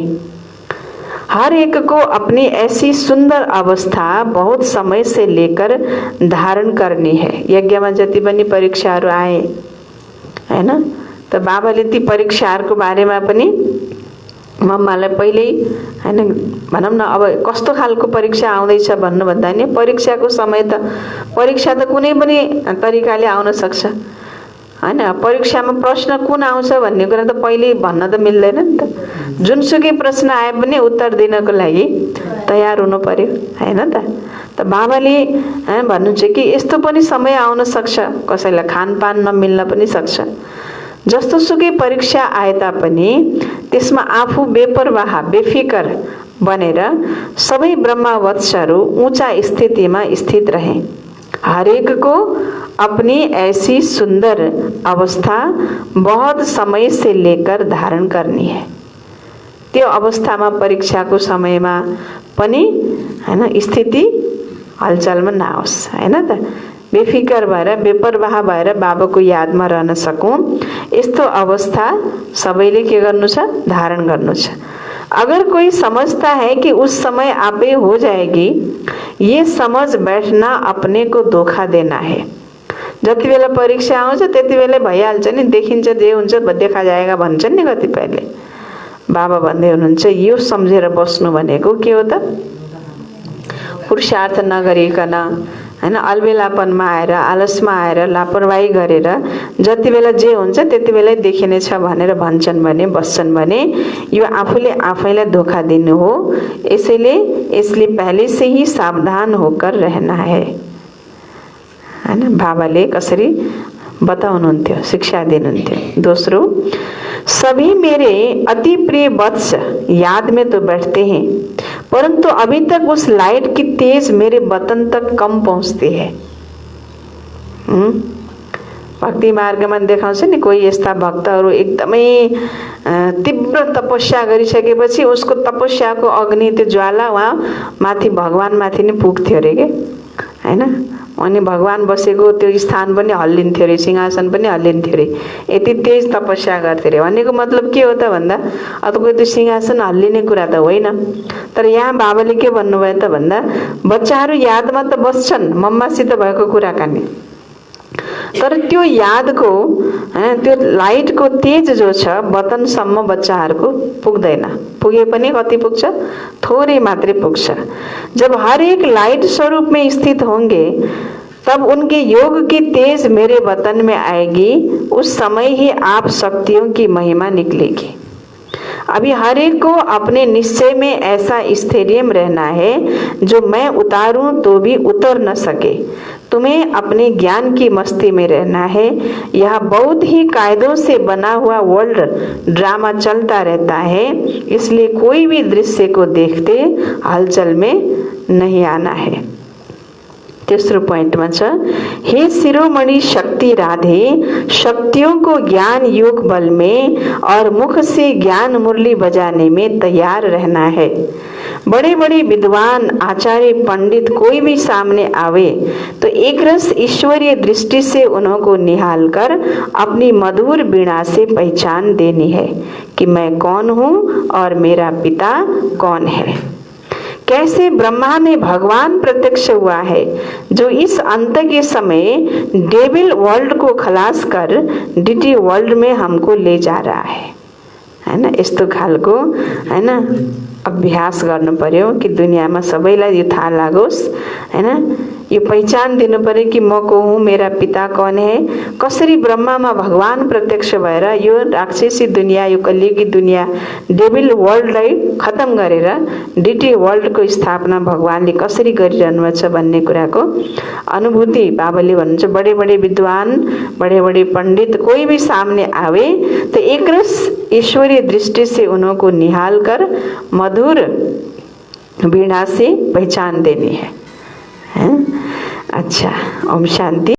हर एक को अपनी ऐसी सुंदर अवस्था बहुत समय से लेकर धारण करनी है। यज्ञमा जति पनि परीक्षाहरु आए हैन, त बाबाले ती परीक्षाहरुको बारेमा पनि मम्मालाई पहिल्यै हैन भनौं न, अब कस्तो खालको परीक्षा आउँदैछ भन्नु भन्दा नि परीक्षाको समय त परीक्षा त कुनै पनि तरिकाले आउन सक्छ हैन। परीक्षामा प्रश्न कुन आउँछ भन्ने कुरा त पहिले भन्न त मिल्दैन नि त। जुनसुकै प्रश्न आए पनि उत्तर दिनको लागि तयार हुनु पर्यो हैन त। त बाबाले भन्नुहुन्छ कि यस्तो पनि समय आउन सक्छ, कसैलाई खानपान नमिल्न पनि सक्छ। जस्तो सुकै परीक्षा आए तापनि त्यसमा आफू बेपरवाह बेफिकर बनेर सबै ब्रह्मवत्सहरू ऊंचा स्थितिमा स्थित रहे। हरेक को अपनी ऐसी सुंदर अवस्था बहुत समय से लेकर धारण करनी है। त्यो अवस्थामा परीक्षाको समयमा पनि हैन स्थिति हलचलमा नआओस् हैन त। बेफिकर भएर बेपरवाह भएर बाबाको यादमा रहन सकूं, यस्तो अवस्था सबैले के गर्नु छ, धारण गर्नु छ। अगर कोई समझता है कि उस समय आपे हो जाएगी, ये समझ बैठना अपने को धोखा देना है। जति बेला परीक्षा आउँछ त्यति बेला भइहाल्छ नि, देखिन्छ जे हुन्छ देखा जाएगा भन्छन् नि कतिपयले। बाबा भन्दै हुनुहुन्छ यो सम्झेर बस्नु भनेको के हो त, पुरुषार्थ नगरिकन हैन अलबेलापनमा आएर आलसमा आएर लापरवाही गरेर जति बेला जे हुन्छ त्यति बेला देखिनेछ भनेर भन्छन् भने बस्छन् भने यो आफूले आफैलाई धोखा दिनु हो। यसले पहले से ही सावधान होकर रहना है हैन। बाबाले कसरी बताउनुहुन्थ्यो, शिक्षा दिनुहुन्थ्यो। दोस्रो, सभी मेरे अति प्रिय वत्स याद में तो बैठते हैं, परंतु अभी तक उस लाइट की तेज मेरे वतन तक कम पहुंचती है। भक्ति मार्गमा देखाउँछ नि कोही यस्ता भक्तहरू एकदमै तीव्र तपस्या गरिसकेपछि उसको तपस्याको अग्नि त्यो ज्वाला वहाँ माथि भगवान माथि नै पुग्थ्यो रे के हैन। अनि भगवान बसेको त्यो स्थान पनि हल्लिन्थ्यो रे, सिंहासन पनि हल्लिन्थ्यो रे, यति तेज तपस्या गर्थे रे। भनेको मतलब के हो त भन्दा अथवा त्यो सिंहासन हल्लिने कुरा त होइन। तर यहाँ बाबाले के भन्नुभयो त भन्दा बच्चाहरू यादमा त बस्छन् मम्मासित भएको कुराकानी, तर त्यो यादको त्यो लाइटको तेज जो छ वतनसम्म बच्चाहरूको पुग्दैन। पुगे पनि कति पुग्छ, थोरै मात्रै पुग्छ। जब हर एक लाइट स्वरूप में स्थित होंगे तब उनके योग की तेज मेरे वतन में आएगी, उस समय ही आप शक्तियों की महिमा निकलेगी। अभी हर एक को अपने निश्चय में ऐसा स्थैर्य रहना है जो मैं उतारूं तो भी उतर न सके। तुम्हें अपने ज्ञान की मस्ती में रहना है। यह बहुत ही कायदों से बना हुआ वर्ल्ड ड्रामा चलता रहता है, इसलिए कोई भी दृश्य को देखते हलचल में नहीं आना है। तेस्रो पोइन्टमा छ, हे शिरोमणि शक्ति राधे, शक्तियों को ज्ञान योग बल में और मुख से ज्ञान मुरली बजाने में तैयार रहना है। बड़े बड़े विद्वान आचार्य पंडित कोई भी सामने आवे तो एक रस ईश्वरीय दृष्टि से उनको निहाल कर अपनी मधुर वीणा से पहचान देनी है कि मैं कौन हूँ और मेरा पिता कौन है। कैसे ब्रह्मा में भगवान प्रत्यक्ष हुआ है जो इस अंत के समय डेविल वर्ल्ड को खलास कर डीटी वर्ल्ड में हमको ले जा रहा है ना। यस्तो खालको हैन अभ्यास गर्नु पर्यो कि दुनियामा सबैलाई यो थाहा लागोस् हैन। यो पहिचान दिनु पर्यो कि म को हुँ, मेरा पिता कौन है। कसरी ब्रह्मामा भगवान प्रत्यक्ष भएर यो राक्षसी दुनिया, यो कलियुगी दुनिया डेभिल वर्ल्डलाई खत्म गरेर डीटी वर्ल्डको स्थापना भगवानले कसरी गरिरहनु भएको छ भन्ने कुराको अनुभूति बाबाले भन्नुहुन्छ। बड़े बड़े विद्वान, बड़े बड़े पंडित कोई भी सामने आवे तो एक रस ईश्वरीय दृष्टि से उनको निहाल कर मधुर वीणा से पहचान देनी है। अच्छा, ओम शांति।